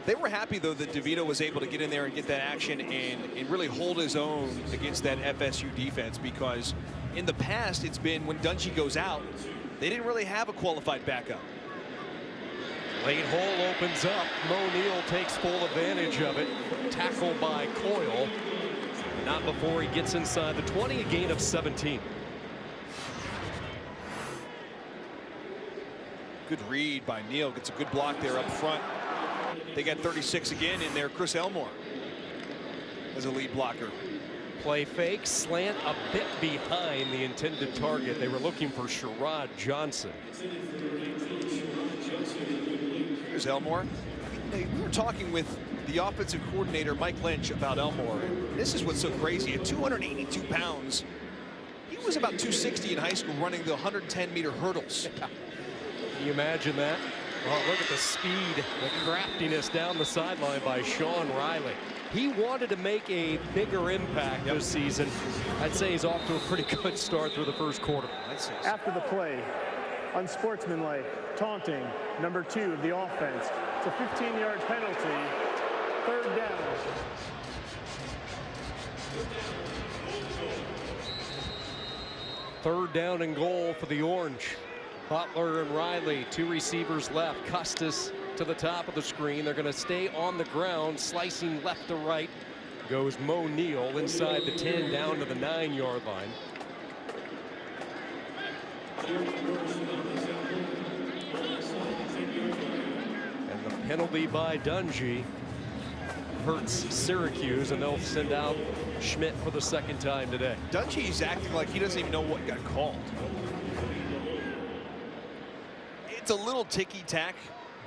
They were happy, though, that DeVito was able to get in there and get that action and really hold his own against that FSU defense, because in the past it's been when Dungy goes out, they didn't really have a qualified backup. Late hole opens up. Mo Neal takes full advantage of it. Tackle by Coyle. Not before he gets inside the 20, a gain of 17. Good read by Neal. Gets a good block there up front. They got 36 again in there. Chris Elmore as a lead blocker. Play fake, slant a bit behind the intended target. They were looking for Sherrod Johnson. Here's Elmore. We were talking with the offensive coordinator, Mike Lynch, about Elmore. This is what's so crazy. At 282 pounds, he was about 260 in high school running the 110-meter hurdles. Can you imagine that? Oh, look at the speed, the craftiness down the sideline by Sean Riley. He wanted to make a bigger impact this season. I'd say he's off to a pretty good start through the first quarter. After the play, unsportsmanlike, taunting, number 2 of the offense. It's a 15-yard penalty, 3rd down. Third down and goal for the Orange. Butler and Riley, 2 receivers left. Custis to the top of the screen. They're going to stay on the ground, slicing left to right. Goes Mo Neal inside the 10 down to the 9-yard line. And the penalty by Dungy hurts Syracuse, and they'll send out Schmidt for the second time today. Dungy's acting like he doesn't even know what got called. It's a little ticky-tack,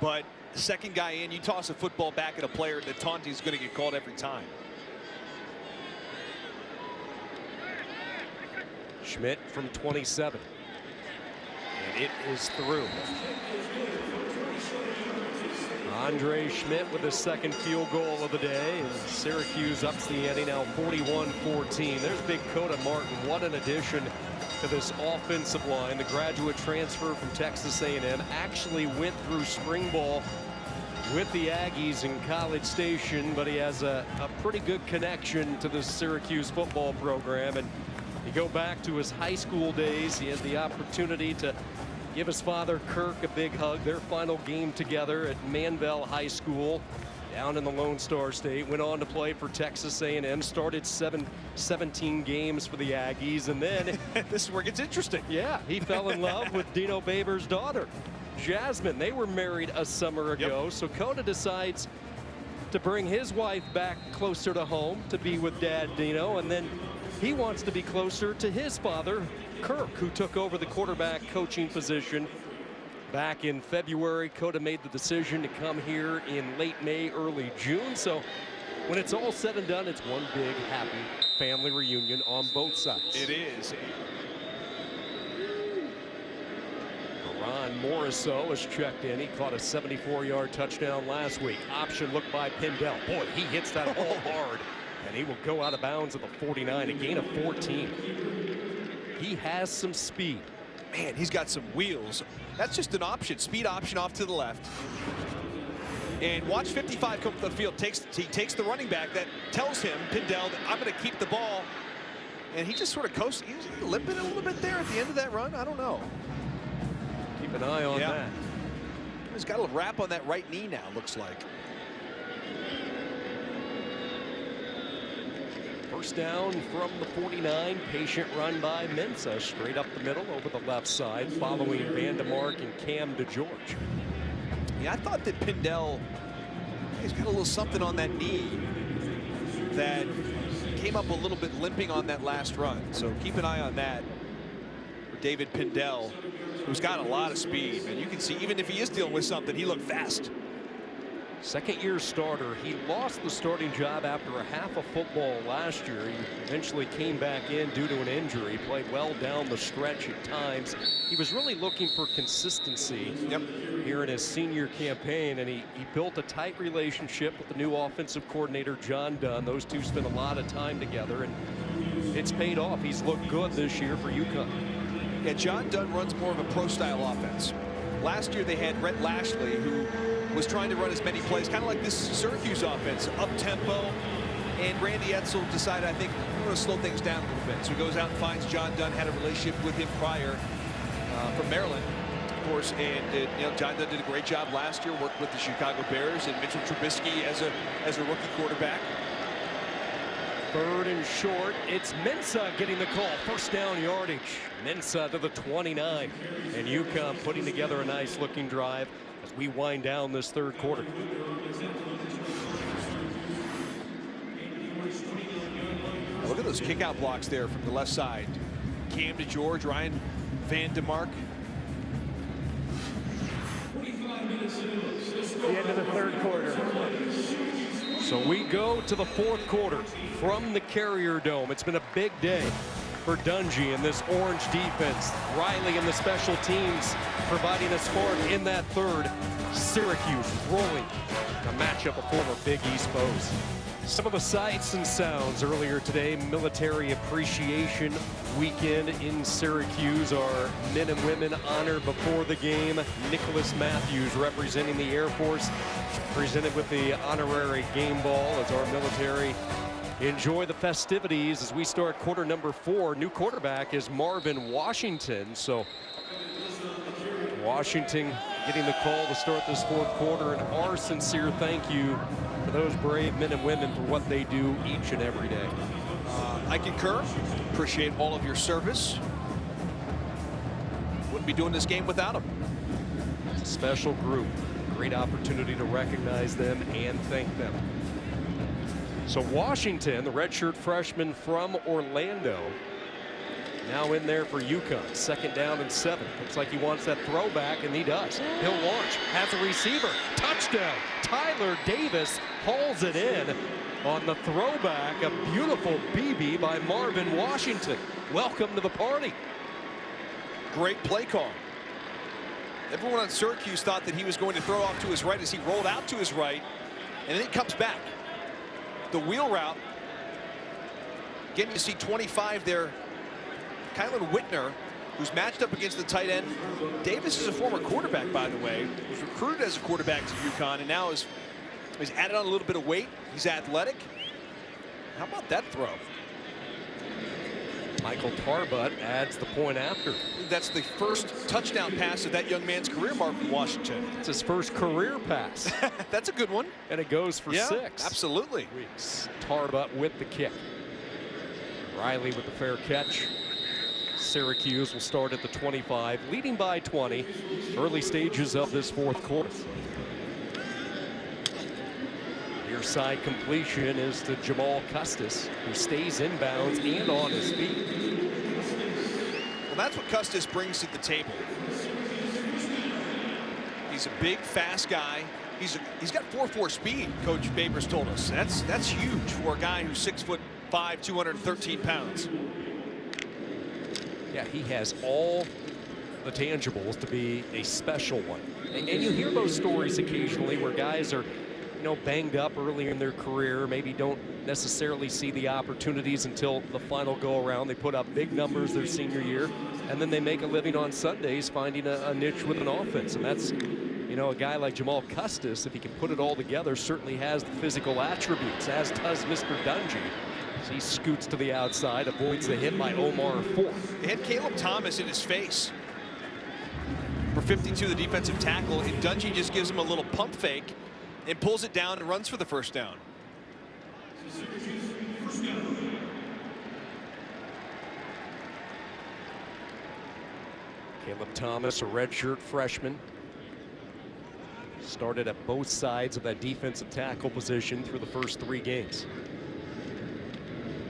but second guy in, you toss a football back at a player, the taunting is going to get called every time. Schmidt from 27. And it is through. Andre Schmidt with his second field goal of the day, and Syracuse ups the ante now 41-14. There's Big Coda Martin. What an addition to this offensive line. The graduate transfer from Texas A&M actually went through spring ball with the Aggies in College Station, but he has a pretty good connection to the Syracuse football program. And you go back to his high school days, he had the opportunity to give his father Kirk a big hug. Their final game together at Manvel High School down in the Lone Star State. Went on to play for Texas A&M, started 17 games for the Aggies, and then this is where it gets interesting. Yeah, he fell in love with Dino Baber's daughter, Jasmine. They were married a summer ago. Yep. So Coda decides to bring his wife back closer to home to be with Dad Dino, and then he wants to be closer to his father, Kirk, who took over the quarterback coaching position back in February. Coda made the decision to come here in late May, early June. So when it's all said and done, it's one big happy family reunion on both sides. It is. Ron Morrisseau has checked in. He caught a 74-yard touchdown last week. Option look by Pindell. Boy, he hits that hole hard, and he will go out of bounds at the 49, a gain of 14. He has some speed. Man, he's got some wheels. That's just an option, speed option off to the left. And watch 55 come to the field. He takes the running back. That tells him, Pindell, that I'm going to keep the ball. And he just sort of coasts. He was limping a little bit there at the end of that run. I don't know. Keep an eye on that. He's got a wrap on that right knee now, looks like. First down from the 49. Patient run by Mensah. Straight up the middle over the left side, following Vandemark and Cam DeGeorge. Yeah, I thought that Pindell, he's got a little something on that knee that came up a little bit limping on that last run. So keep an eye on that for David Pindell, who's got a lot of speed. And you can see, even if he is dealing with something, he looked fast. Second-year starter. He lost the starting job after a half of football last year. He eventually came back in due to an injury. Played well down the stretch at times. He was really looking for consistency here in his senior campaign, and he built a tight relationship with the new offensive coordinator, John Dunn. Those two spent a lot of time together, and it's paid off. He's looked good this year for UConn. Yeah, John Dunn runs more of a pro-style offense. Last year they had Rhett Lashley, who was trying to run as many plays, kind of like this Syracuse offense, up-tempo. And Randy Edsall decided, I think, we're going to slow things down a little bit. So he goes out and finds John Dunn, had a relationship with him prior from Maryland, of course. And you know, John Dunn did a great job last year, worked with the Chicago Bears and Mitchell Trubisky as a rookie quarterback. Third and short. It's Mensah getting the call. First down yardage. Mensah to the 29. And UConn putting together a nice looking drive as we wind down this third quarter. Look at those kick-out blocks there from the left side. Cam to George, Ryan Van DeMark. The end of the third quarter. So we go to the fourth quarter from the Carrier Dome. It's been a big day for Dungy and this orange defense. Riley and the special teams providing a spark in that third. Syracuse rolling a matchup of former Big East foes. Some of the sights and sounds earlier today. Military Appreciation Weekend in Syracuse. Our men and women honored before the game. Nicholas Matthews representing the Air Force, presented with the honorary game ball as our military enjoy the festivities as we start quarter number 4. New quarterback is Marvin Washington. So Washington getting the call to start this fourth quarter, and our sincere thank you for those brave men and women for what they do each and every day. I concur. Appreciate all of your service. Wouldn't be doing this game without them. It's a special group. Great opportunity to recognize them and thank them. So Washington, the redshirt freshman from Orlando, now in there for UConn. Second down and 7. Looks like he wants that throwback, and he does. He'll launch, has a receiver, touchdown. Tyler Davis hauls it in on the throwback. A beautiful BB by Marvin Washington. Welcome to the party. Great play call. Everyone on Syracuse thought that he was going to throw off to his right as he rolled out to his right, and then he comes back. The wheel route. Again, you see 25 there. Kylan Whitner, who's matched up against the tight end. Davis is a former quarterback, by the way. Was recruited as a quarterback to UConn, and now is added on a little bit of weight. He's athletic. How about that throw? Michael Tarbutt adds the point after. That's the first touchdown pass of that young man's career, Marvin Washington. It's his first career pass. That's a good one. And it goes for 6. Absolutely. Weeks. Tarbutt with the kick. Riley with the fair catch. Syracuse will start at the 25, leading by 20. Early stages of this fourth quarter. Near side completion is to Jamal Custis, who stays inbounds and on his feet. Well, that's what Custis brings to the table. He's a big, fast guy. He's got 4.4 speed, Coach Babers told us. That's huge for a guy who's 6'5", 213 pounds. Yeah, he has all the tangibles to be a special one. And you hear those stories occasionally where guys are, banged up early in their career, maybe don't necessarily see the opportunities until the final go around. They put up big numbers their senior year, and then they make a living on Sundays finding a niche with an offense. And that's, a guy like Jamal Custis, if he can put it all together, certainly has the physical attributes, as does Mr. Dungy. He scoots to the outside, avoids the hit by Omar Ford. They had Caleb Thomas in his face for 52, the defensive tackle, and Dungy just gives him a little pump fake and pulls it down and runs for the first down. Caleb Thomas, a redshirt freshman, started at both sides of that defensive tackle position through the first 3 games.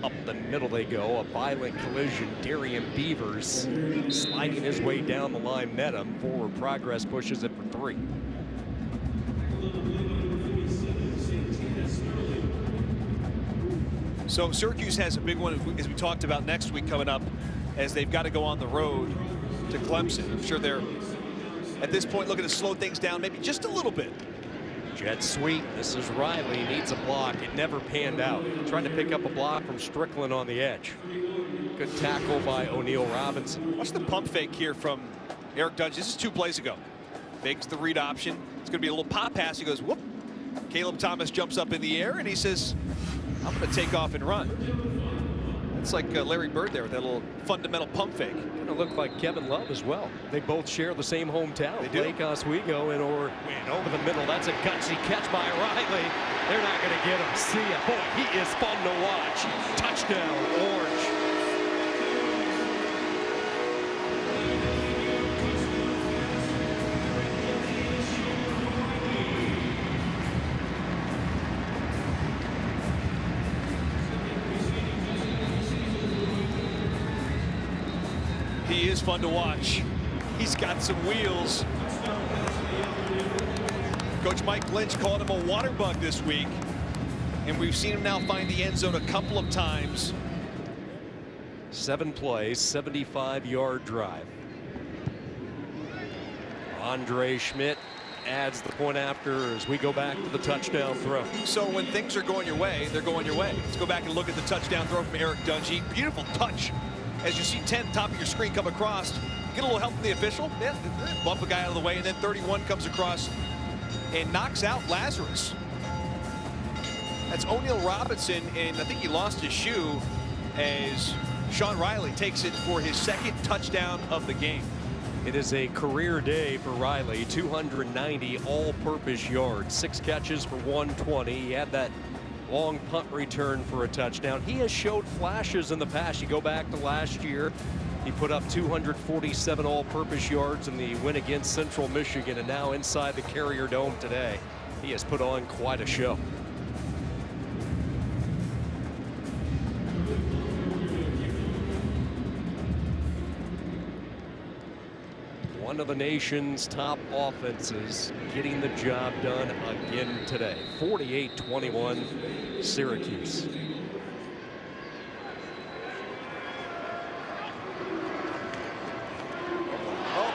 Up the middle they go, a violent collision. Darian Beavers sliding his way down the line, met him. Forward progress pushes it for 3. So Syracuse has a big one, as we talked about, next week coming up, as they've got to go on the road to Clemson. I'm sure they're, at this point, looking to slow things down maybe just a little bit. Jet sweep. This is Riley. Needs a block. It never panned out. Trying to pick up a block from Strickland on the edge. Good tackle by O'Neal Robinson. Watch the pump fake here from Eric Dungy. This is 2 plays ago. Fakes the read option. It's going to be a little pop pass. He goes, whoop. Caleb Thomas jumps up in the air and he says, I'm going to take off and run. It's like Larry Bird there with that little fundamental pump fake. Going to look like Kevin Love as well. They both share the same hometown. They do. Lake Oswego and over the middle. That's a gutsy catch by Riley. They're not going to get him. See ya. Boy, he is fun to watch. Touchdown, Orange. He is fun to watch. He's got some wheels. Coach Mike Lynch called him a water bug this week, and we've seen him now find the end zone a couple of times. 7 plays, 75-yard drive. Andre Schmidt adds the point after as we go back to the touchdown throw. So when things are going your way, they're going your way. Let's go back and look at the touchdown throw from Eric Dungy. Beautiful touch. As you see 10 top of your screen come across, get a little help from the official. Yeah, bump a guy out of the way, and then 31 comes across and knocks out Lazarus. That's O'Neal Robinson, and I think he lost his shoe as Sean Riley takes it for his 2nd touchdown of the game. It is a career day for Riley. 290 all-purpose yards, 6 catches for 120. He had that long punt return for a touchdown. He has showed flashes in the past. You go back to last year, he put up 247 all-purpose yards in the win against Central Michigan, and now inside the Carrier Dome today, he has put on quite a show. One of the nation's top offenses getting the job done again today. 48-21 Syracuse. Oh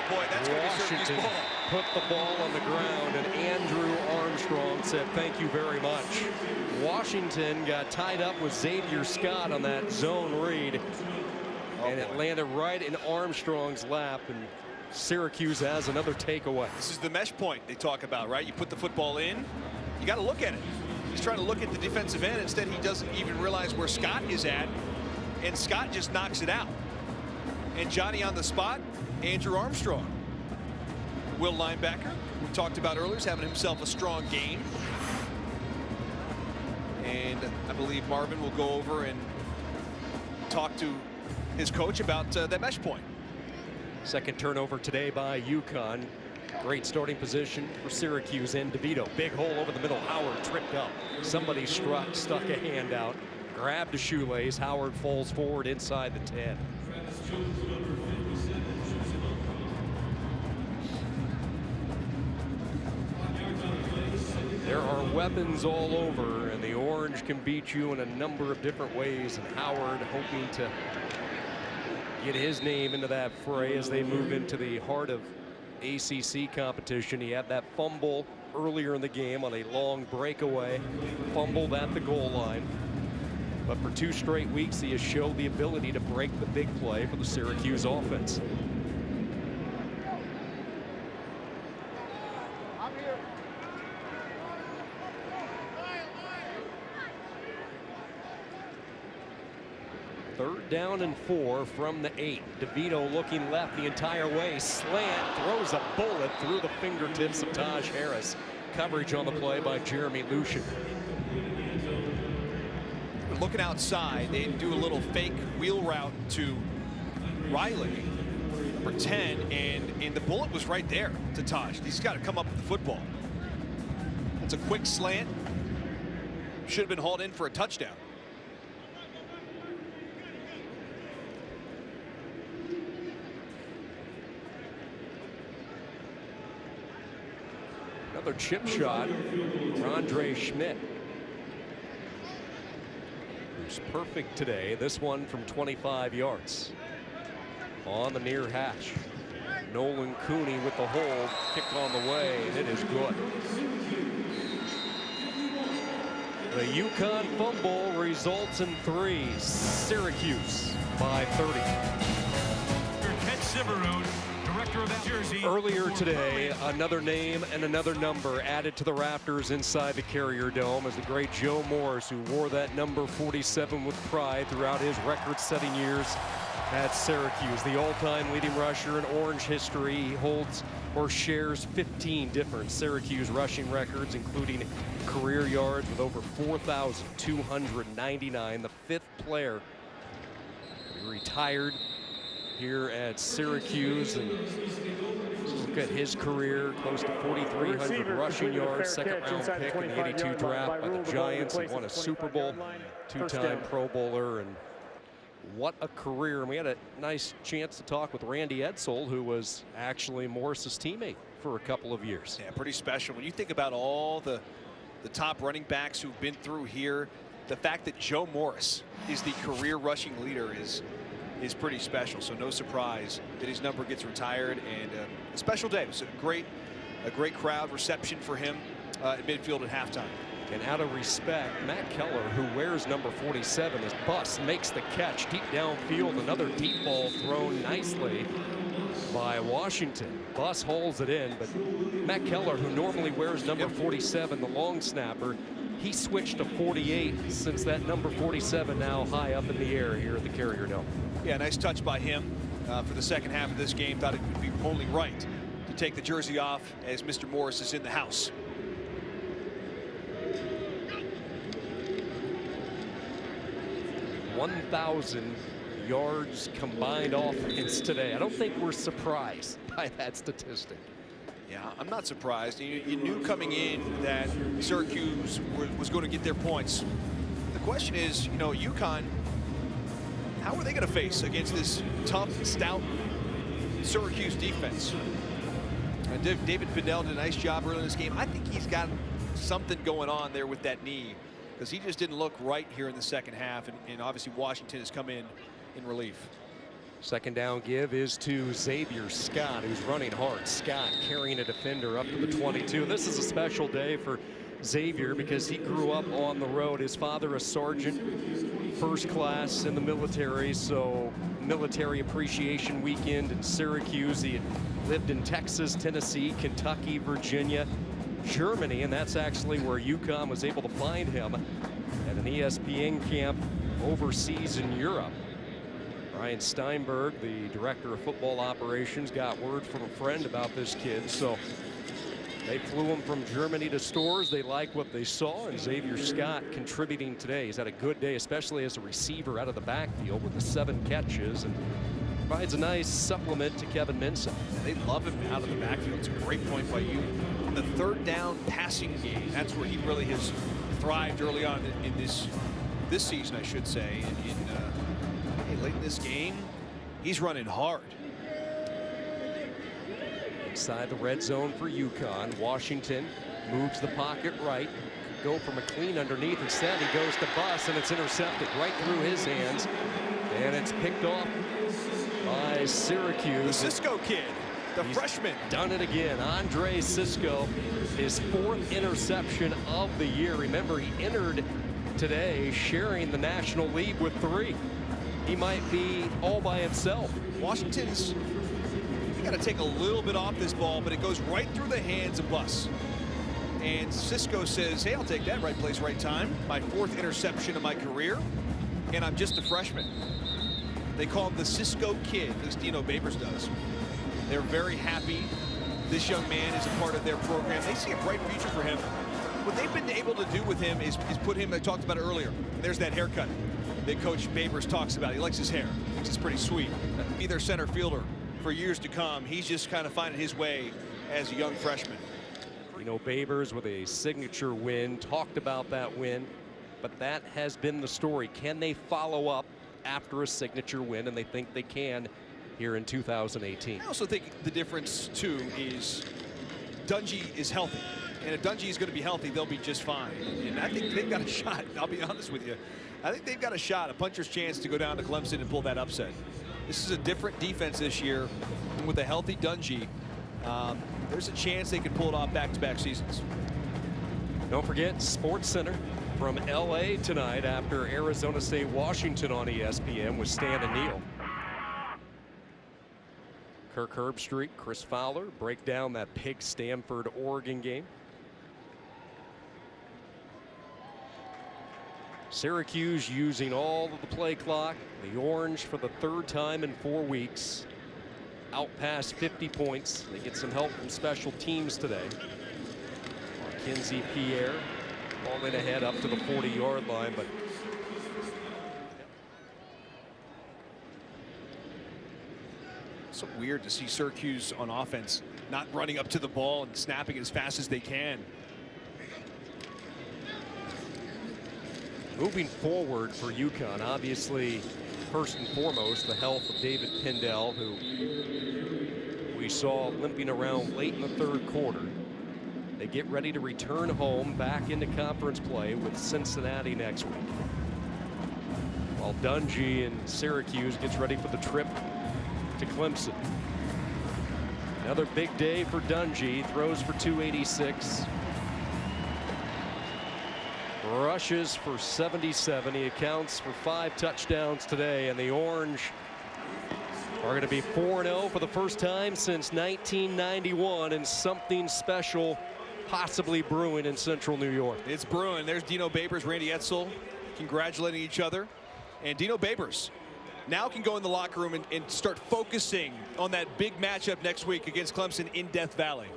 boy, that's going to be Syracuse Washington ball. put the ball on the ground, and Andrew Armstrong said thank you very much. Washington got tied up with Xavier Scott on that zone read, and it landed right in Armstrong's lap, and Syracuse has another takeaway. This is the mesh point they talk about, right? You put the football in, you got to look at it. He's trying to look at the defensive end. Instead, he doesn't even realize where Scott is at, and Scott just knocks it out. And Johnny on the spot, Andrew Armstrong. Will linebacker, we talked about earlier, is having himself a strong game. And I believe Marvin will go over and talk to his coach about that mesh point. 2nd turnover today by UConn. Great starting position for Syracuse and DeVito. Big hole over the middle. Howard tripped up. Somebody stuck a hand out, grabbed a shoelace. Howard falls forward inside the 10. There are weapons all over, and the Orange can beat you in a number of different ways. And Howard hoping to get his name into that fray as they move into the heart of ACC competition. He had that fumble earlier in the game on a long breakaway, fumbled at the goal line. But for 2 straight weeks, he has showed the ability to break the big play for the Syracuse offense. Third down and 4 from the 8. DeVito looking left the entire way. Slant, throws a bullet through the fingertips of Taj Harris. Coverage on the play by Jeremy Lucien. Looking outside, they do a little fake wheel route to Riley for 10, and the bullet was right there to Taj. He's got to come up with the football. It's a quick slant. Should have been hauled in for a touchdown. Another chip shot for Andre Schmidt. Syracuse. Perfect today. This one from 25 yards. On the near hash. Nolan Cooney with the hold. Kick on the way, and it is good. The UConn fumble results in 3. Syracuse by 30. Ted Siverud, director of Jersey. Earlier today, another name and another number added to the rafters inside the Carrier Dome as the great Joe Morris, who wore that number 47 with pride throughout his record-setting years at Syracuse. The all-time leading rusher in Orange history. He holds or shares 15 different Syracuse rushing records, including career yards with over 4,299. The 5th player to be retired here at Syracuse. And look at his career, close to 4,300 rushing yards, second-round pick in the '82 draft by the Giants. He won a Super Bowl, 2-time Pro Bowler, and what a career. And we had a nice chance to talk with Randy Edsall, who was actually Morris's teammate for a couple of years. Yeah, pretty special. When you think about all the top running backs who've been through here, the fact that Joe Morris is the career rushing leader is pretty special. So no surprise that his number gets retired, and a special day. It was a great crowd reception for him at midfield at halftime. And out of respect, Matt Keller, who wears number 47, as Buss makes the catch deep downfield. Another deep ball thrown nicely by Washington. Buss holds it in, but Matt Keller, who normally wears number 47, the long snapper, he switched to 48 since that number 47 now high up in the air here at the Carrier Dome. Yeah, nice touch by him for the second half of this game. Thought it would be only right to take the jersey off as Mr. Morris is in the house. 1,000 yards combined offense today. I don't think we're surprised by that statistic. Yeah, I'm not surprised. You knew coming in that Syracuse was going to get their points. The question is, you know, UConn, how are they going to face against this tough, stout Syracuse defense? And David Fidel did a nice job early in this game. I think he's got something going on there with that knee, because he just didn't look right here in the second half, and obviously Washington has come in relief. Second down give is to Xavier Scott, who's running hard. Scott carrying a defender up to the 22. This is a special day for Xavier because he grew up on the road. His father, a sergeant, first class in the military, so military appreciation weekend in Syracuse. He had lived in Texas, Tennessee, Kentucky, Virginia, Germany, and that's actually where UConn was able to find him at an ESPN camp overseas in Europe. Ryan Steinberg, the director of football operations, got word from a friend about this kid, so they flew him from Germany to Stores. They like what they saw, and Xavier Scott contributing today. He's had a good day, especially as a receiver out of the backfield with the 7 catches, and provides a nice supplement to Kevin Mensah. They love him out of the backfield. It's a great point by you. In the third down passing game, that's where he really has thrived early on in this season, I should say. Late in this game, he's running hard. Inside the red zone for UConn. Washington moves the pocket right. Go from a clean underneath. Instead, he goes to Buss, and it's intercepted right through his hands. And it's picked off by Syracuse. The Cisco kid, the freshman. Done it again. Andre Cisco, his 4th interception of the year. Remember, he entered today sharing the national lead with 3. He might be all by himself. Washington's got to take a little bit off this ball, but it goes right through the hands of Buss. And Cisco says, hey, I'll take that. Right place, right time. My 4th interception of my career, and I'm just a freshman. They call him the Cisco Kid, as Dino Babers does. They're very happy this young man is a part of their program. They see a bright future for him. What they've been able to do with him is put him, I talked about it earlier, there's that haircut that Coach Babers talks about. He likes his hair. Thinks it's pretty sweet. Be their center fielder for years to come. He's just kind of finding his way as a young freshman. You know, Babers with a signature win, talked about that win, but that has been the story. Can they follow up after a signature win? And they think they can here in 2018. I also think the difference, too, is Dungy is healthy. And if Dungey is going to be healthy, they'll be just fine. And I think they've got a shot. I'll be honest with you. I think they've got a shot, a puncher's chance to go down to Clemson and pull that upset. This is a different defense this year. And with a healthy Dungey, there's a chance they can pull it off back-to-back seasons. Don't forget Sports Center from LA tonight after Arizona State Washington on ESPN with Stan and Neil. Kirk Herbstreit, Chris Fowler break down that big Stanford Oregon game. Syracuse using all of the play clock. The Orange for the 3rd time in 4 weeks. Out past 50 points. They get some help from special teams today. Kinsey Pierre falling ahead up to the 40-yard line, but so weird to see Syracuse on offense not running up to the ball and snapping as fast as they can. moving forward for UConn, obviously, first and foremost, the health of David Pindell, who we saw limping around late in the 3rd quarter. They get ready to return home back into conference play with Cincinnati next week, while Dungey and Syracuse gets ready for the trip to Clemson. Another big day for Dungey. Throws for 286. Rushes for 77. He accounts for 5 touchdowns today, and the Orange are going to be 4-0 for the first time since 1991, and something special possibly brewing in Central New York. It's brewing. There's Dino Babers, Randy Edsall congratulating each other, and Dino Babers now can go in the locker room and start focusing on that big matchup next week against Clemson in Death Valley.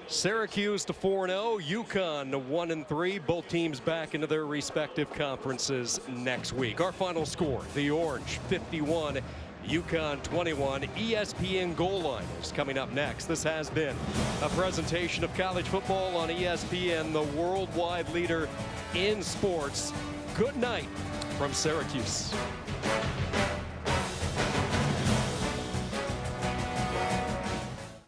Syracuse to 4-0, UConn to 1-3. Both teams back into their respective conferences next week. Our final score: the Orange 51, UConn 21. ESPN Goal Line is coming up next. This has been a presentation of college football on ESPN, the worldwide leader in sports. Good night from Syracuse.